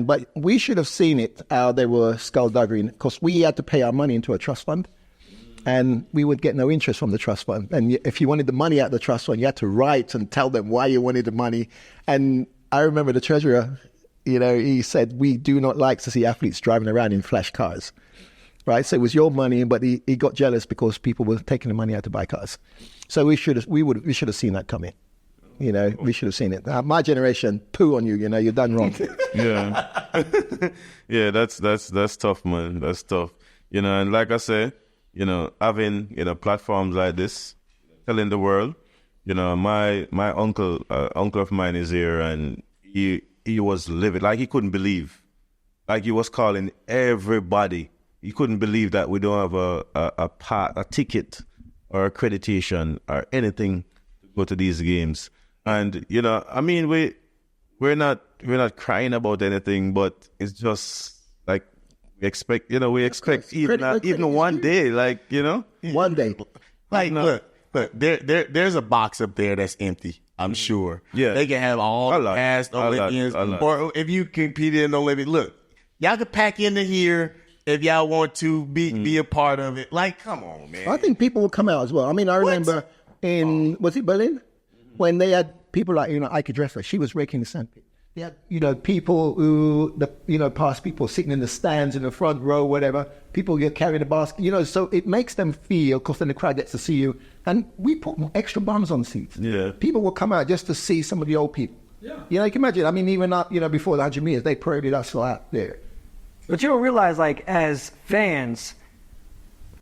But we should have seen it how they were skullduggery, because we had to pay our money into a trust fund, and we would get no interest from the trust fund. And if you wanted the money out of the trust fund, you had to write and tell them why you wanted the money. And I remember the treasurer, he said, we do not like to see athletes driving around in flash cars, right? So it was your money, but he got jealous because people were taking the money out to buy cars. So we should have seen that coming. We should have seen it. My generation, poo on you. You're done wrong. Yeah, yeah. That's tough, man. That's tough. And like I said, having platforms like this, telling the world. My uncle of mine is here, and he was livid. Like, he couldn't believe. Like, he was calling everybody. He couldn't believe that we don't have a ticket or accreditation or anything to go to these games. And I mean, we're not crying about anything, but it's just like we expect even one day, one day. Like, look, there's a box up there that's empty. I'm sure. Yeah, they can have all the past Olympians, or if you competed in the Olympics, look, y'all can pack into here if y'all want to be a part of it. Like, come on, man. I think people will come out as well. I mean, I remember was it Berlin? When they had people like, igsh, she was raking the sandpit. They had, people who, past people sitting in the stands in the front row, whatever. People get carrying the basket, so it makes them feel, because then the crowd gets to see you. And we put extra bums on seats. Yeah. People will come out just to see some of the old people. You know, you can imagine. I mean, even up, before the 100 meters, they paraded us out there. But you don't realize, like, as fans,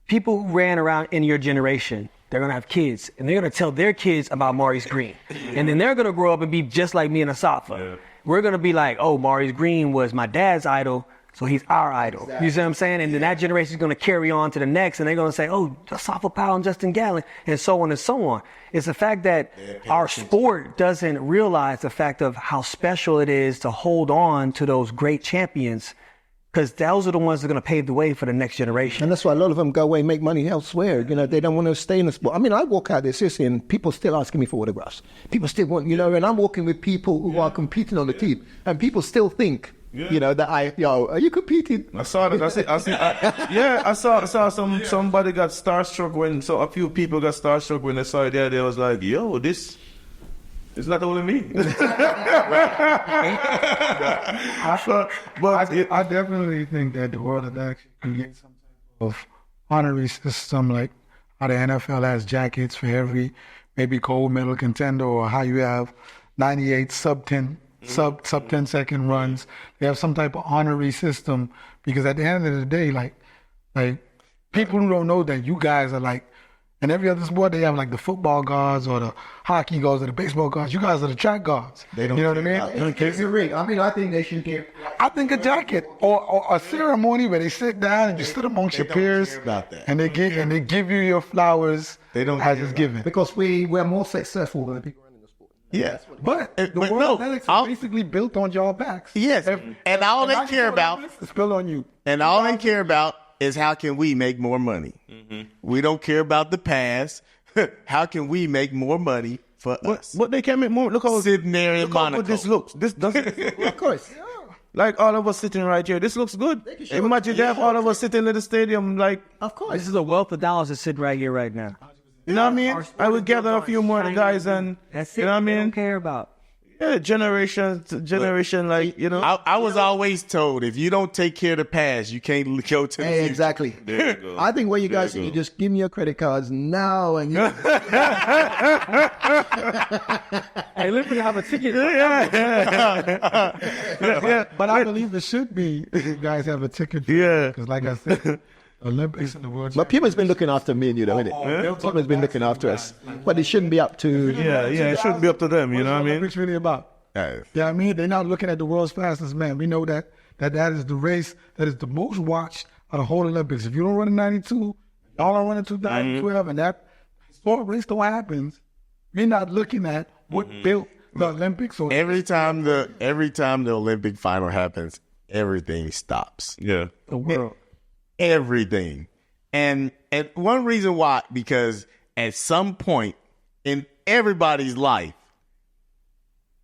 people who ran around in your generation, they're going to have kids, and they're going to tell their kids about Maurice Greene. And then they're going to grow up and be just like me and Asafa. Yeah. We're going to be like, oh, Maurice Greene was my dad's idol, so he's our idol. Exactly. You see what I'm saying? And then that generation is going to carry on to the next, and they're going to say, oh, Asafa Powell and Justin Gatlin, and so on and so on. It's the fact that our sport doesn't realize the fact of how special it is to hold on to those great champions, because those are the ones that are going to pave the way for the next generation. And that's why a lot of them go away and make money elsewhere. They don't want to stay in the sport. I mean, I walk out there seriously, and people still asking me for autographs. People still want, and I'm walking with people who are competing on the team, and people still think, that are you competing? I saw that. I saw somebody got starstruck when, so a few people got starstruck when they saw it there. They was like, yo, this. It's not only me. I definitely think that the world of action can get some type of honorary system, like how the NFL has jackets for every maybe gold medal contender, or how you have 98 sub 10 second runs. They have some type of honorary system, because at the end of the day, like people who don't know that you guys are like, in every other sport, they have like the football guards or the hockey guards or the baseball guards. You guys are the track guards. They don't. You know what I mean? I think they should get. I think a jacket or a ceremony where they sit down and you sit amongst your peers, and they give you your flowers. They don't as it's given, because we're more successful than the people running the sport. Yeah, but the world athletics is basically built on y'all backs. Yes, and all they care about is built on you. And all they care about is how can we make more money. Mm-hmm. We don't care about the past. How can we make more money for us? But they can make more. Look how sitting there in Monaco. Look how this looks. This doesn't. Of course. Yeah. Like all of us sitting right here. This looks good. Imagine to have all of us sitting in the stadium. Like, of course. This is a wealth of dollars that's sitting right here right now. You know what I mean? I would gather a few more guys and that's it. You know what I mean? They don't care about. Yeah, generation, like, I was always told, if you don't take care of the past, you can't go to the future. Exactly. There you go. I think what you guys should just give me your credit cards now, and hey, let me have a ticket. But I believe it should be. You guys have a ticket. Yeah. Because like I said, Olympics and the World. But Pima's been looking after me, isn't it? Pima's been looking after us. But it shouldn't be up to. Yeah, it shouldn't be up to them. You know what I mean? What's really about? Yeah, I mean, they're not looking at the world's fastest man. We know that is the race that is the most watched of the whole Olympics. If you don't run in 92, y'all are running 2012, and that sport race don't happen. We're not looking at what built the Olympics. Or every time the Olympic final happens, everything stops. Yeah, the world. Everything. And one reason why, because at some point in everybody's life,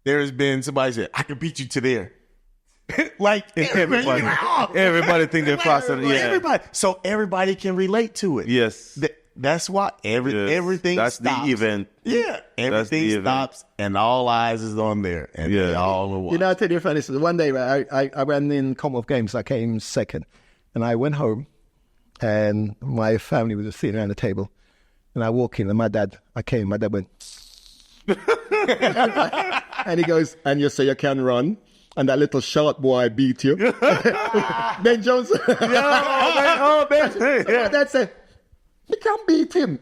there has been somebody said, I can beat you to there. Like everybody think they're faster. Yeah. Everybody. So everybody can relate to it. Yes. That's why everything that's stops. The event. Yeah. Everything stops and all eyes is on there. And they all are watching. I'll tell you a funny story. One day, I ran in Commonwealth Games. I came second. And I went home, and my family was just sitting around the table. And I walk in, and my dad went, and he goes, and you say you can run, and that little short boy beat you. Ben Johnson. Ben. My dad said, you can't beat him.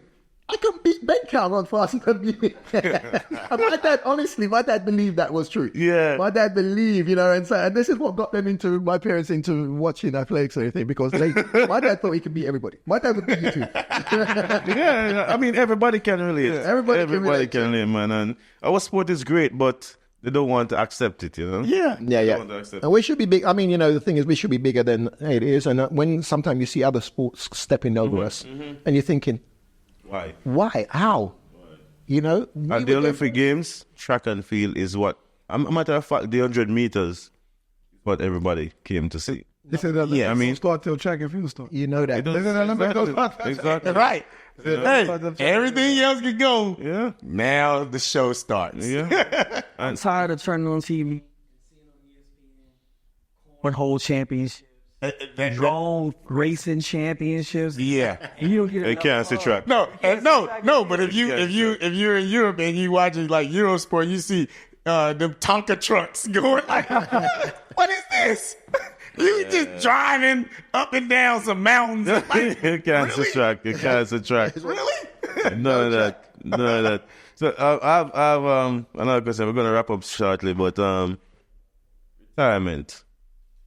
I can beat Ben, can't run faster than me. My dad believed that was true. Yeah. My dad believed, and this is what got my parents into watching athletics or anything, because my dad thought he could beat everybody. My dad would beat you too. Yeah, I mean, everybody can relate. Everybody can relate, man. And our sport is great, but they don't want to accept it, Yeah. And we should be big. I mean, the thing is, we should be bigger than it is. And when sometimes you see other sports stepping over us, and you're thinking, Why? How? At the Olympic Games, track and field is what, a matter of fact, the 100 meters is what everybody came to see. They said that start till track and field start. You know that. Exactly. Right. Hey, everything else can go. Yeah. Now the show starts. Yeah. I'm tired of turning on TV, cornhole championships, drone racing championships. Yeah. And you don't get They can't see track. No. But if you're in Europe and you watching like Eurosport, you see them Tonka trucks going like, what is this? You just driving up and down some mountains. Like, You can't subtract. You can't subtract. Really? None of that. None of that. So I've another question. We're gonna wrap up shortly, but retirement.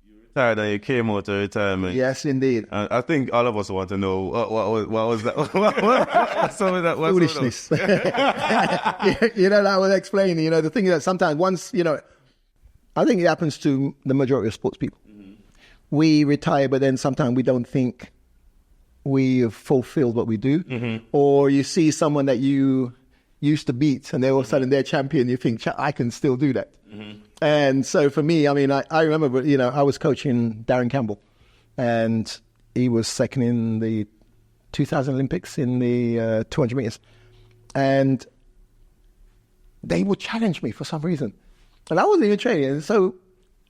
You retired and you came out of retirement. Yes, indeed. I think all of us want to know what was that? Some of that Foolishness. I will explain. The thing is that sometimes once, I think it happens to the majority of sports people. We retire, but then sometimes we don't think we have fulfilled what we do. Or you see someone that you used to beat and then all of a sudden they're champion, you think, I can still do that. And so for me, I mean, I remember, I was coaching Darren Campbell and he was second in the 2000 Olympics in the 200 meters. And they would challenge me for some reason. And I wasn't even training. And so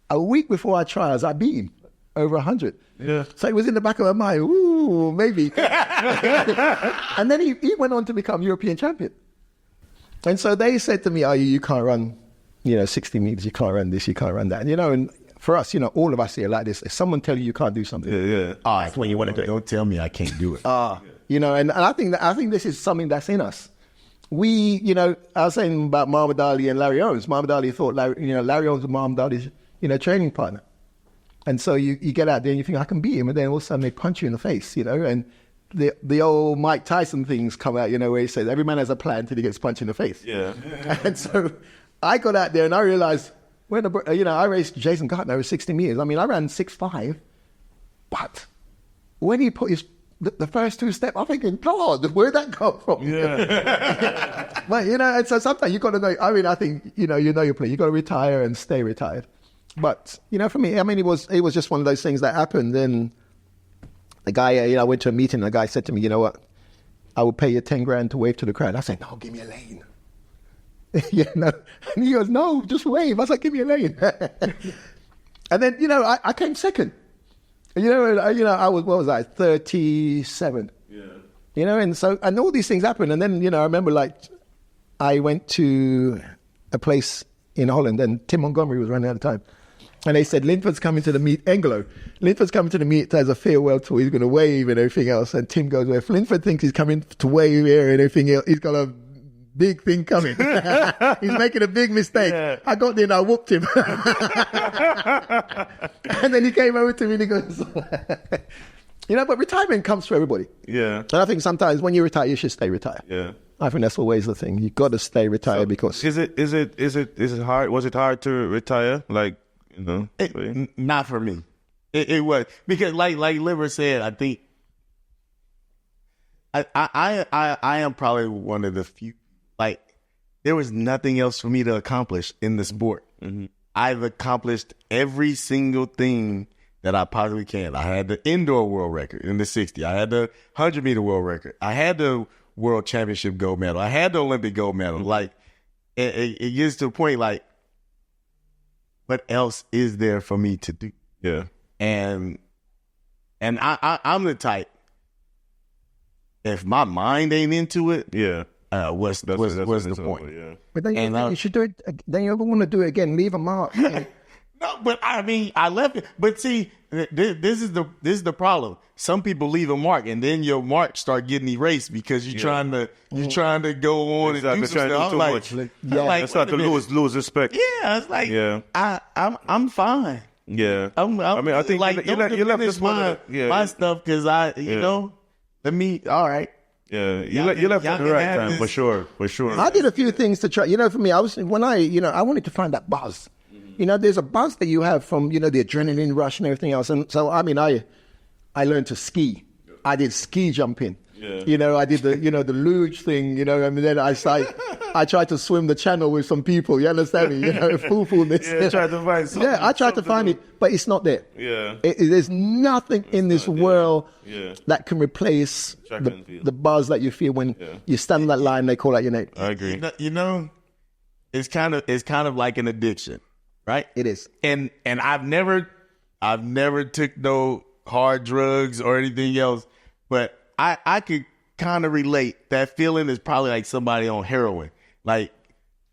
a week before our trials, I beat him over 100. Yeah. So it was in the back of my mind, ooh, maybe. And then he went on to become European champion. And so they said to me, you can't run, 60 meters, you can't run this, you can't run that. And for us, all of us here like this, if someone tells you can't do something, that's when you want to do it. Don't tell me I can't do it. And I think this is something that's in us. We, I was saying about Muhammad Ali and Larry Owens. Muhammad Ali thought Larry Owens was Muhammad Ali's, training partner. And so you get out there and you think, I can beat him. And then all of a sudden they punch you in the face, and the old Mike Tyson things come out, where he says, every man has a plan until he gets punched in the face. Yeah. And so I got out there and I realized, I raced Jason Gartner over 60 meters. I mean, I ran 6'5", but when he put the first two steps, I'm thinking, God, where'd that come from? Yeah. But, and so sometimes you got to know, I think, you know your place. You got to retire and stay retired. But, for me, I mean, it was just one of those things that happened. And the guy, I went to a meeting and the guy said to me, you know what, I will pay you 10 grand to wave to the crowd. I said, no, give me a lane. And he goes, no, just wave. I was like, give me a lane. And then, I came second. I was, what was I, 37. Yeah. And all these things happened. And then, I remember I went to a place in Holland and Tim Montgomery was running at the time. And they said, Linford's coming to the meet, Engelo. Linford's coming to the meet as a farewell tour. He's going to wave and everything else. And Tim goes, well, if Linford thinks he's coming to wave here and everything else, he's got a big thing coming. He's making a big mistake. Yeah. I got there and I whooped him. And then he came over to me and he goes, but retirement comes to everybody. Yeah. And I think sometimes when you retire, you should stay retired. Yeah. I think that's always the thing. You got to stay retired because. Is it hard? Was it hard to retire? Not for me. It was because like Liver said, I think I am probably one of the few. There was nothing else for me to accomplish in the sport. Mm-hmm. I've accomplished every single thing that I possibly can. I had the indoor world record in the 60. I had the 100-meter world record. I had the world championship gold medal. I had the Olympic gold medal. Mm-hmm. It gets to a point what else is there for me to do? Yeah. And I'm the type, if my mind ain't into it, yeah. What's the point? Yeah. But then you should do it. Then you ever want to do it again? Leave a mark. No, but I mean, I left it. But see, this is the problem. Some people leave a mark, and then your mark start getting erased because you're trying to go on and do some stuff. I start to lose respect. Yeah, it's like I'm fine. Yeah, I think you left this my stuff because let me. All right. Yeah, you left at the right time for sure. I did a few things to try. For me, I wanted to find that buzz. There's a buzz that you have from the adrenaline rush and everything else. And so I I learned to ski. I did ski jumping. Yeah. I did the the luge thing. Then I tried to swim the channel with some people. You understand me? Foolfulness. Yeah, tried to find something. Yeah, I tried to find it, but it's not there. Yeah. There's nothing in this world that can replace the buzz that you feel when you stand on that line. They call out your name. I agree. It's kind of like an addiction, right? It is. And I've never took no hard drugs or anything else, but I could kind of relate. That feeling is probably like somebody on heroin.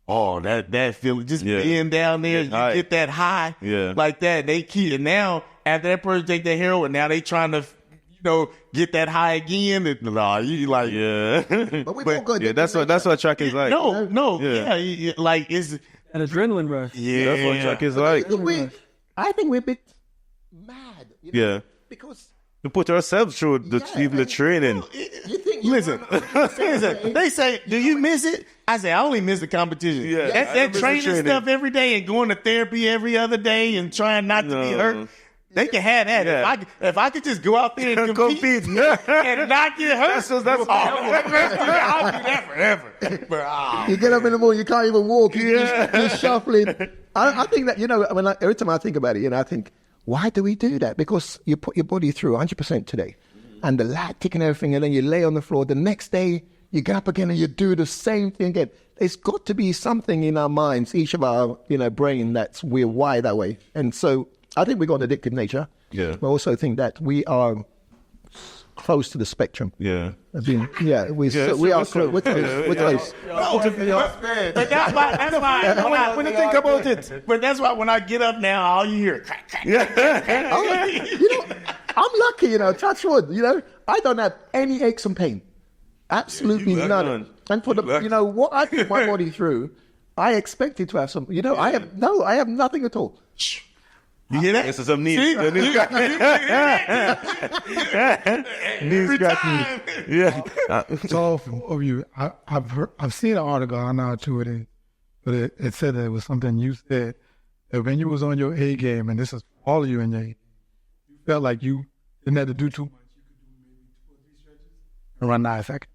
Oh, that feeling, just Yeah. being down there, you High. get that high, Yeah. like that. They keep, and now after that person take that heroin, now they trying to, get that high again. And, you like, Yeah. But we've all got Yeah, that's what track is like. no, Yeah. like it's, An adrenaline rush. yeah, That's what track is like. I think we're a bit mad. Yeah. Because To put ourselves through even the training. you think listen, they say, do you miss it? I say, I only miss the competition. Yeah, I that miss the training training. stuff every day and going to therapy every other day and trying not to be hurt. They can have that. Yeah. If I could just go out there and compete and not get hurt, That's I'll do that forever. But, you get up in the morning, you can't even walk. You're shuffling. I think that, every time I think about it, I think, why do we do that? Because you put your body through 100% today and the lactic and everything, and then you lay on the floor. The next day, you get up again and you do the same thing again. There's got to be something in our minds, each of our, brain, we're wired that way. And so I think we've got an addictive nature. Yeah. But I also think that we are close to the spectrum. Yeah. We're close. We're close. But that's why When you think about it. But that's why when I get up now, all you hear, crack, crack. I'm lucky, touch wood, I don't have any aches and pain. Absolutely You none. And for the, what I put my body through, I expected to have some, I have nothing at all. You hear that? This is some needs. See? Knees scratching. Yeah. So of you, I've seen an article, I know too it is, but it said that it was something you said that when you was on your A game, and this is all of you in your A game, you felt like you didn't have to do too much. You could do maybe 2 or 3 stretches and run 9 seconds.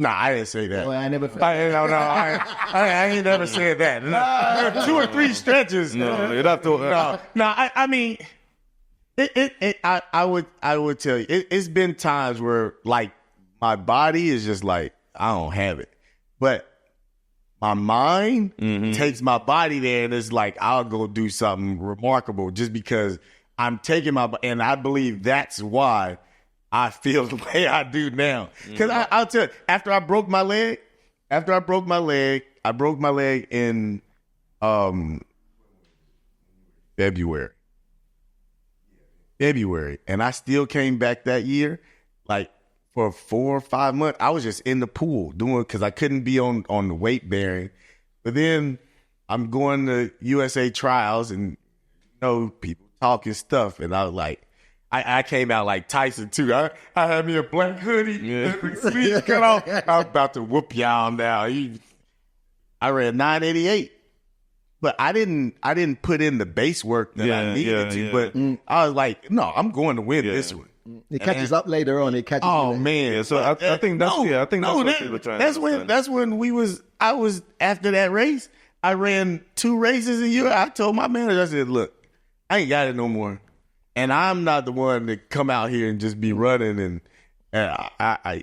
Nah, I didn't say that. Well, I never felt I ain't never said that. No. 2 or 3 stretches. No, you'd have to. I mean, I would tell you, it's been times where like my body is just like, I don't have it, but my mind takes my body there, and it's like I'll go do something remarkable just because I'm taking and I believe that's why I feel the way I do now. Because I'll tell you, after I broke my leg in February, and I still came back that year, like for 4 or 5 months. I was just in the pool doing, because I couldn't be on the weight bearing. But then I'm going to USA trials, and people talking stuff, and I was like, I came out like Tyson too. I had me a black hoodie, sleeves cut off. I'm about to whoop y'all now. I ran 988, but I didn't put in the base work that I needed to. But I was like, no, I'm going to win this one. It catches up later on. It catches. Oh man! Yeah, so I think that's what people trying to understand. That's when I was after that race. I ran 2 races a year. I told my manager, I said, look, I ain't got it no more. And I'm not the one to come out here and just be running. And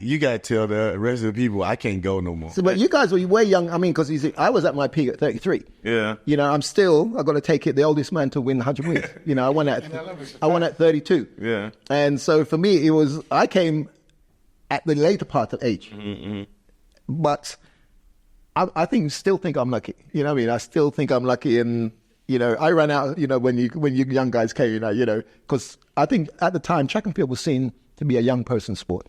you got to tell the rest of the people I can't go no more. So, but you guys were way young. I mean, because I was at my peak at 33. Yeah. I've got to take it, the oldest man to win 100 meters. I won at 32. Yeah. And so for me, I came at the later part of age. Mm-hmm. But I still think I'm lucky. I still think I'm lucky. And, I ran out, when you young guys came, because I think at the time track and field was seen to be a young person's sport.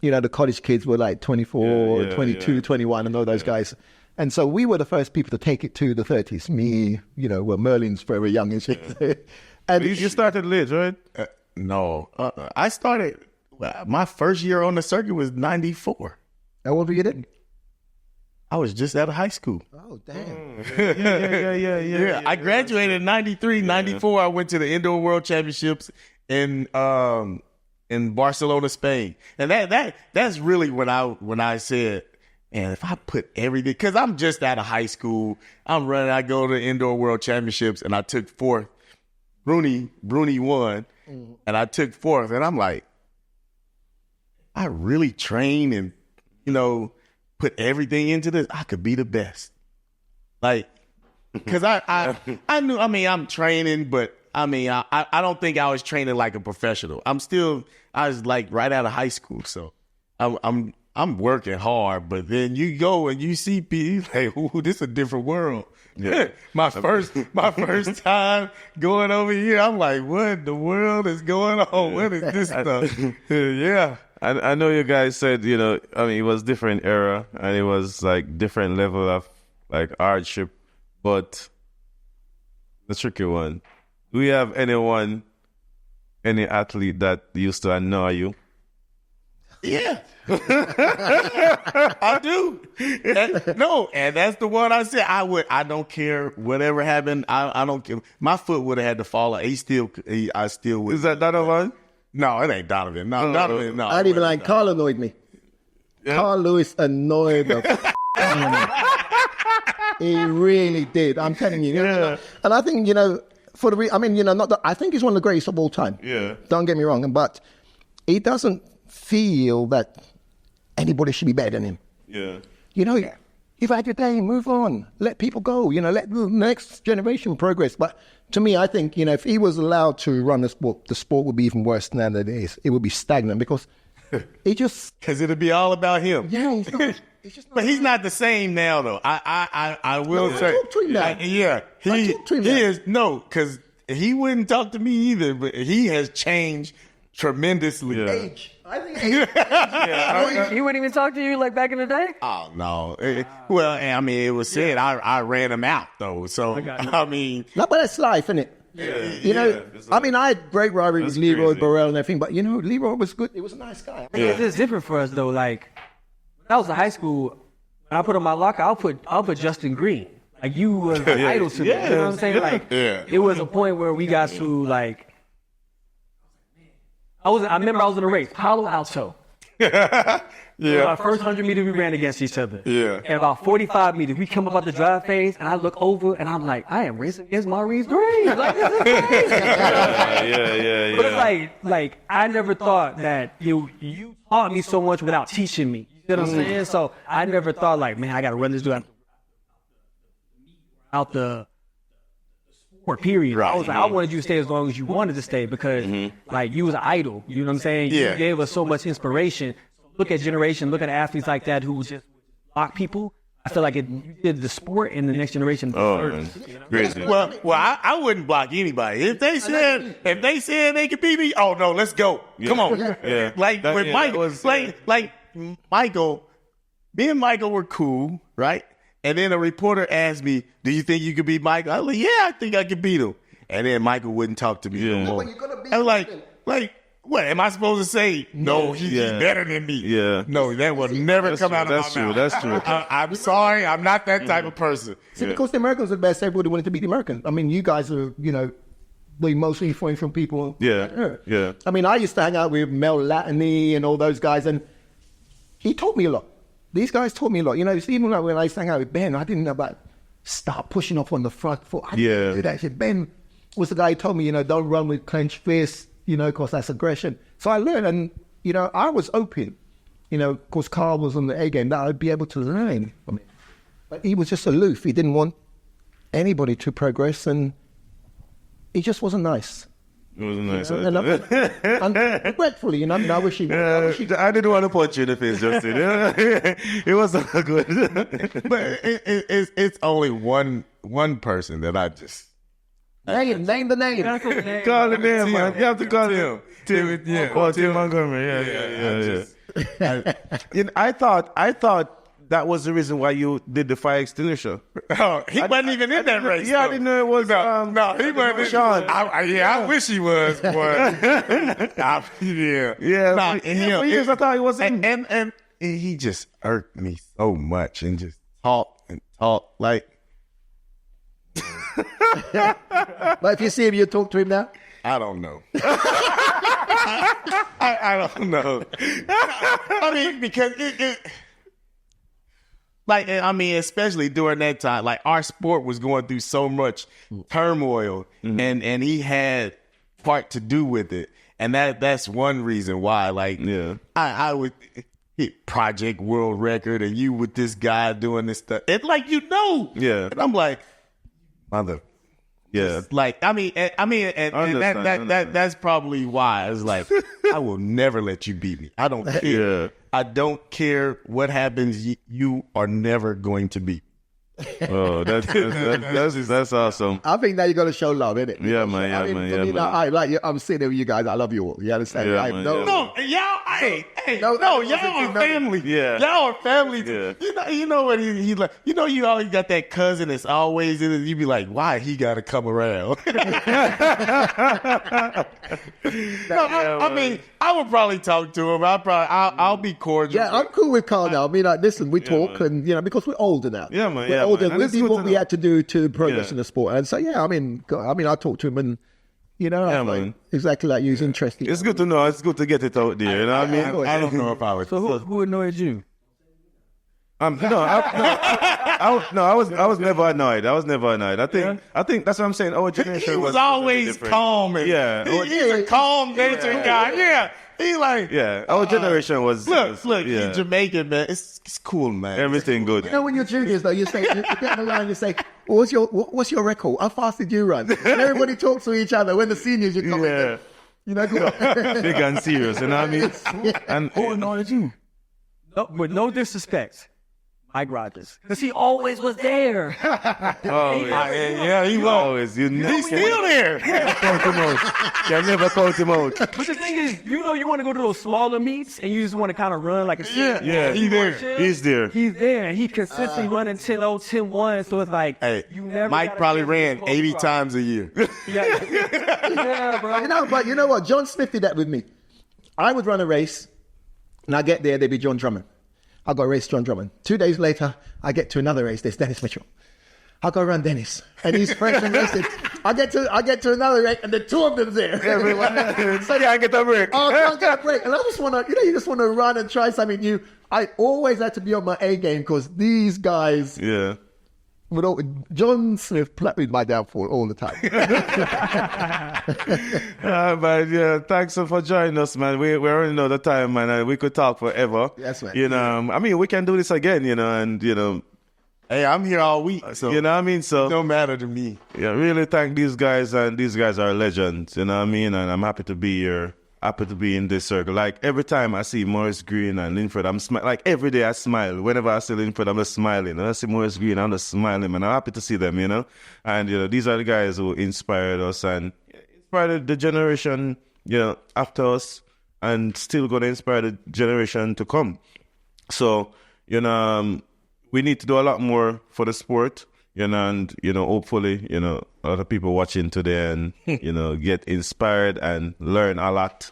The college kids were like 24, 22, 21, and all those guys. And so we were the first people to take it to the 30s. Me, were Merlin's very young and shit. And You started late, right? No. I started, my first year on the circuit was 94. how old were you then? I was just out of high school. Oh, damn. Yeah, I graduated in 93, 94. I went to the Indoor World Championships in Barcelona, Spain. And that's really when I said, man, if I put everything, because I'm just out of high school, I go to the Indoor World Championships, and I took 4th. Bruni won, and I took 4th. And I'm like, I really train and, put everything into this, I could be the best. Like, because I knew, I'm training, but I don't think I was training like a professional. I was like right out of high school. So I'm I'm working hard, but then you go and you see people like, ooh, this is a different world. Yeah. my first time going over here, I'm like, what in the world is going on? What is this stuff? Yeah. I know you guys said, you know, I mean, it was different era and it was like different level of like hardship, but the tricky one. Do you have any athlete that used to annoy you? Yeah. I do. And that's the one I said. I don't care whatever happened. I don't care. My foot would have had to fall. I still would. Is that one? No, it ain't Donovan. No, Donovan. No, I didn't even like Carl annoyed me. Yeah. Carl Lewis annoyed the He really did. I'm telling you. Yeah. And I think, you know, I think he's one of the greatest of all time. Yeah. Don't get me wrong. But he doesn't feel that anybody should be better than him. Yeah. You know, you've had your day, move on. Let people go. You know, let the next generation progress. But to me, I think, you know, if he was allowed to run the sport would be even worse than it is. It would be stagnant because he just... Because it'll be all about him. Yeah, he's not... But he's not the same now, though. I will say. Talk to him now. Yeah, Talk to him he now. is because he wouldn't talk to me either. But he has changed tremendously. Yeah. Age. I think He wouldn't even talk to you like back in the day? Oh no. Well, I mean, it was said I ran him out though. So I mean, no, but that's life, isn't it? You know, I mean, I had great rivalry with Leroy crazy. Burrell and everything, but you know, Leroy was good. He was a nice guy. It's different for us though. Like when I was in high school, when I put on my locker, I'll put Justin Green. Like you was an idol to me. You know what I'm saying? Like it was a point where we got to like. I remember I was in a race, Palo Alto. yeah. Our first 100 meters, we ran against each other. Yeah. And about 45 meters, we come up out the drive phase, and I look over, and I'm like, I am racing against Maurice Greene. Like, this is crazy. Yeah. But it's like I never thought that you taught me so much without teaching me. You know what I'm saying? So I never thought like, man, I got to run this dude out the sport period. Right. I was like, I wanted you to stay as long as you wanted to stay because like you was an idol. You know what I'm saying? Yeah. You gave us so much inspiration. Look at look at athletes like that who just block people. I feel like you did the sport and the next generation. Man. Crazy. Well, I wouldn't block anybody. If they said they could beat me, oh no, let's go. Come on. Yeah. Like That- with yeah, Mike, that was- like Michael, me and Michael were cool, right? And then a reporter asked me, "Do you think you could beat Michael?" I was like, "Yeah, I think I could beat him." And then Michael wouldn't talk to me Yeah. no more. You're gonna beat I was him. like, what am I supposed to say? No, he's better than me. Yeah. No, that would never come out of That's my true. mouth. That's true. I'm sorry, I'm not that type of person. See, because the Americans are the best, everybody wanted to beat the Americans. I mean, you guys are, you know, we mostly influenced from people. Yeah. I mean, I used to hang out with Mel Latney and all those guys, and he taught me a lot. These guys taught me a lot. You know, it's even like when I used to hang out with Ben, I didn't know about start pushing off on the front foot. I didn't do that shit. Ben was the guy who told me, you know, don't run with clenched fists, you know, because that's aggression. So I learned, and, you know, I was open. You know, of course, Carl was on the A game, that I'd be able to learn from him. But he was just aloof. He didn't want anybody to progress, and he just wasn't nice. It was nice. And regretfully, you know, I mean, I wish he would. I didn't want to punch you in the face, Justin. It wasn't good. But it's only one person that I just Name the name. Call the name, man. You have to call Tim. Tim. Yeah. Oh, Tim Montgomery. Yeah. You know, I thought that was the reason why you did the fire extinguisher. Oh, he wasn't even in that race. Yeah, I though. didn't know it was. No, he wasn't. Sean. I wish he was. But yeah. Yeah, and for years I thought he was in. and he just irked me so much and just talk like But if you see him, you talk to him now. I don't know. I don't know. I mean, because especially during that time, like our sport was going through so much turmoil, and he had part to do with it, and that's one reason why. Like, I would hit Project World Record, and you with this guy doing this stuff, and like Yeah. and I'm like, mother. Yeah. Like, and that's probably why it's like, I will never let you beat me. I don't care. Yeah. I don't care what happens. You are never going to beat me. Oh, that's awesome. I think that you got to show love, innit? Yeah, man. Yeah, man. For Yeah, me, man. I'm sitting there with you guys. I love you all. You understand? Yeah, I have man, no, yeah. No, y'all, No, y'all are family. Yeah. Y'all are family. Yeah. You know what he's like. You know, you always got that cousin that's always in it. You be like, why he got to come around? I mean, I would probably talk to him. I'll be cordial. Yeah, I'm cool with Carl now. I mean, like, listen, we talk, and because we're older now. Yeah, man. We're Yeah, older. man. We And it's did good what to we know. had to do to progress Yeah. in the sport, and so I talked to him, and I Yeah, thought man. exactly like you. He's interesting. It's good to know. It's good to get it out there. You know what I mean? I don't know if I would. So who annoyed you? I was never annoyed. I was never annoyed. I think that's what I'm saying. Our generation He was a bit always different. calm. Yeah. He's a calm natured guy. Yeah. He like, Yeah, our generation was look, yeah. he's Jamaican, man. It's cool, man. Everything good. When you're juniors, though, you say, you get on the line, you say, well, what's your record? How fast did you run? And everybody talks to each other. When the seniors, you come Yeah, big and serious. You know what I mean? And Who annoyed you? No, with no disrespect, Mike Rogers, because he always was there. yeah, he was. always He's still there. count him out. Can never count him out. But the thing is, you want to go to those smaller meets, and you just want to kind of run like a Yeah, he there. He's there. He's there, and he consistently running 10-0, 10-1. So it's like, Hey, you never Mike gotta probably get ran close 80 crowd. times a year. Yeah, bro. But you know what? John Smith did that with me. I would run a race, and I get there, there'd be John Drummond. I go race John Drummond. 2 days later, I get to another race. There's Dennis Mitchell. I go run Dennis, and he's fresh and racing. I get to another race, and the two of them there. So yeah, I get a break. Oh, I can't get a break. And I just want to, you just want to run and try something new. I always had to be on my A game because these guys, Yeah. John Smith played my downfall all the time. But yeah, thanks for joining us, man. We already know the time, man. And we could talk forever. Yes, man. You know, I mean, we can do this again, and Hey, I'm here all week, so you know what I mean. So no matter to me. yeah, really thank these guys, and these guys are legends. You know what I mean? And I'm happy to be here. Happy to be in this circle. Like every time I see Maurice Greene and Linford, I'm like every day I smile. Whenever I see Linford, I'm just smiling. When I see Maurice Greene, I'm just smiling, man. I'm happy to see them, And these are the guys who inspired us and inspired the generation, after us, and still going to inspire the generation to come. So, we need to do a lot more for the sport. And hopefully, a lot of people watching today and, get inspired and learn a lot,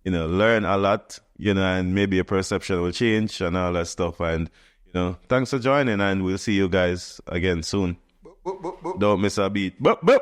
and maybe your perception will change and all that stuff. And, thanks for joining, and we'll see you guys again soon. Don't miss a beat. Boop, boop.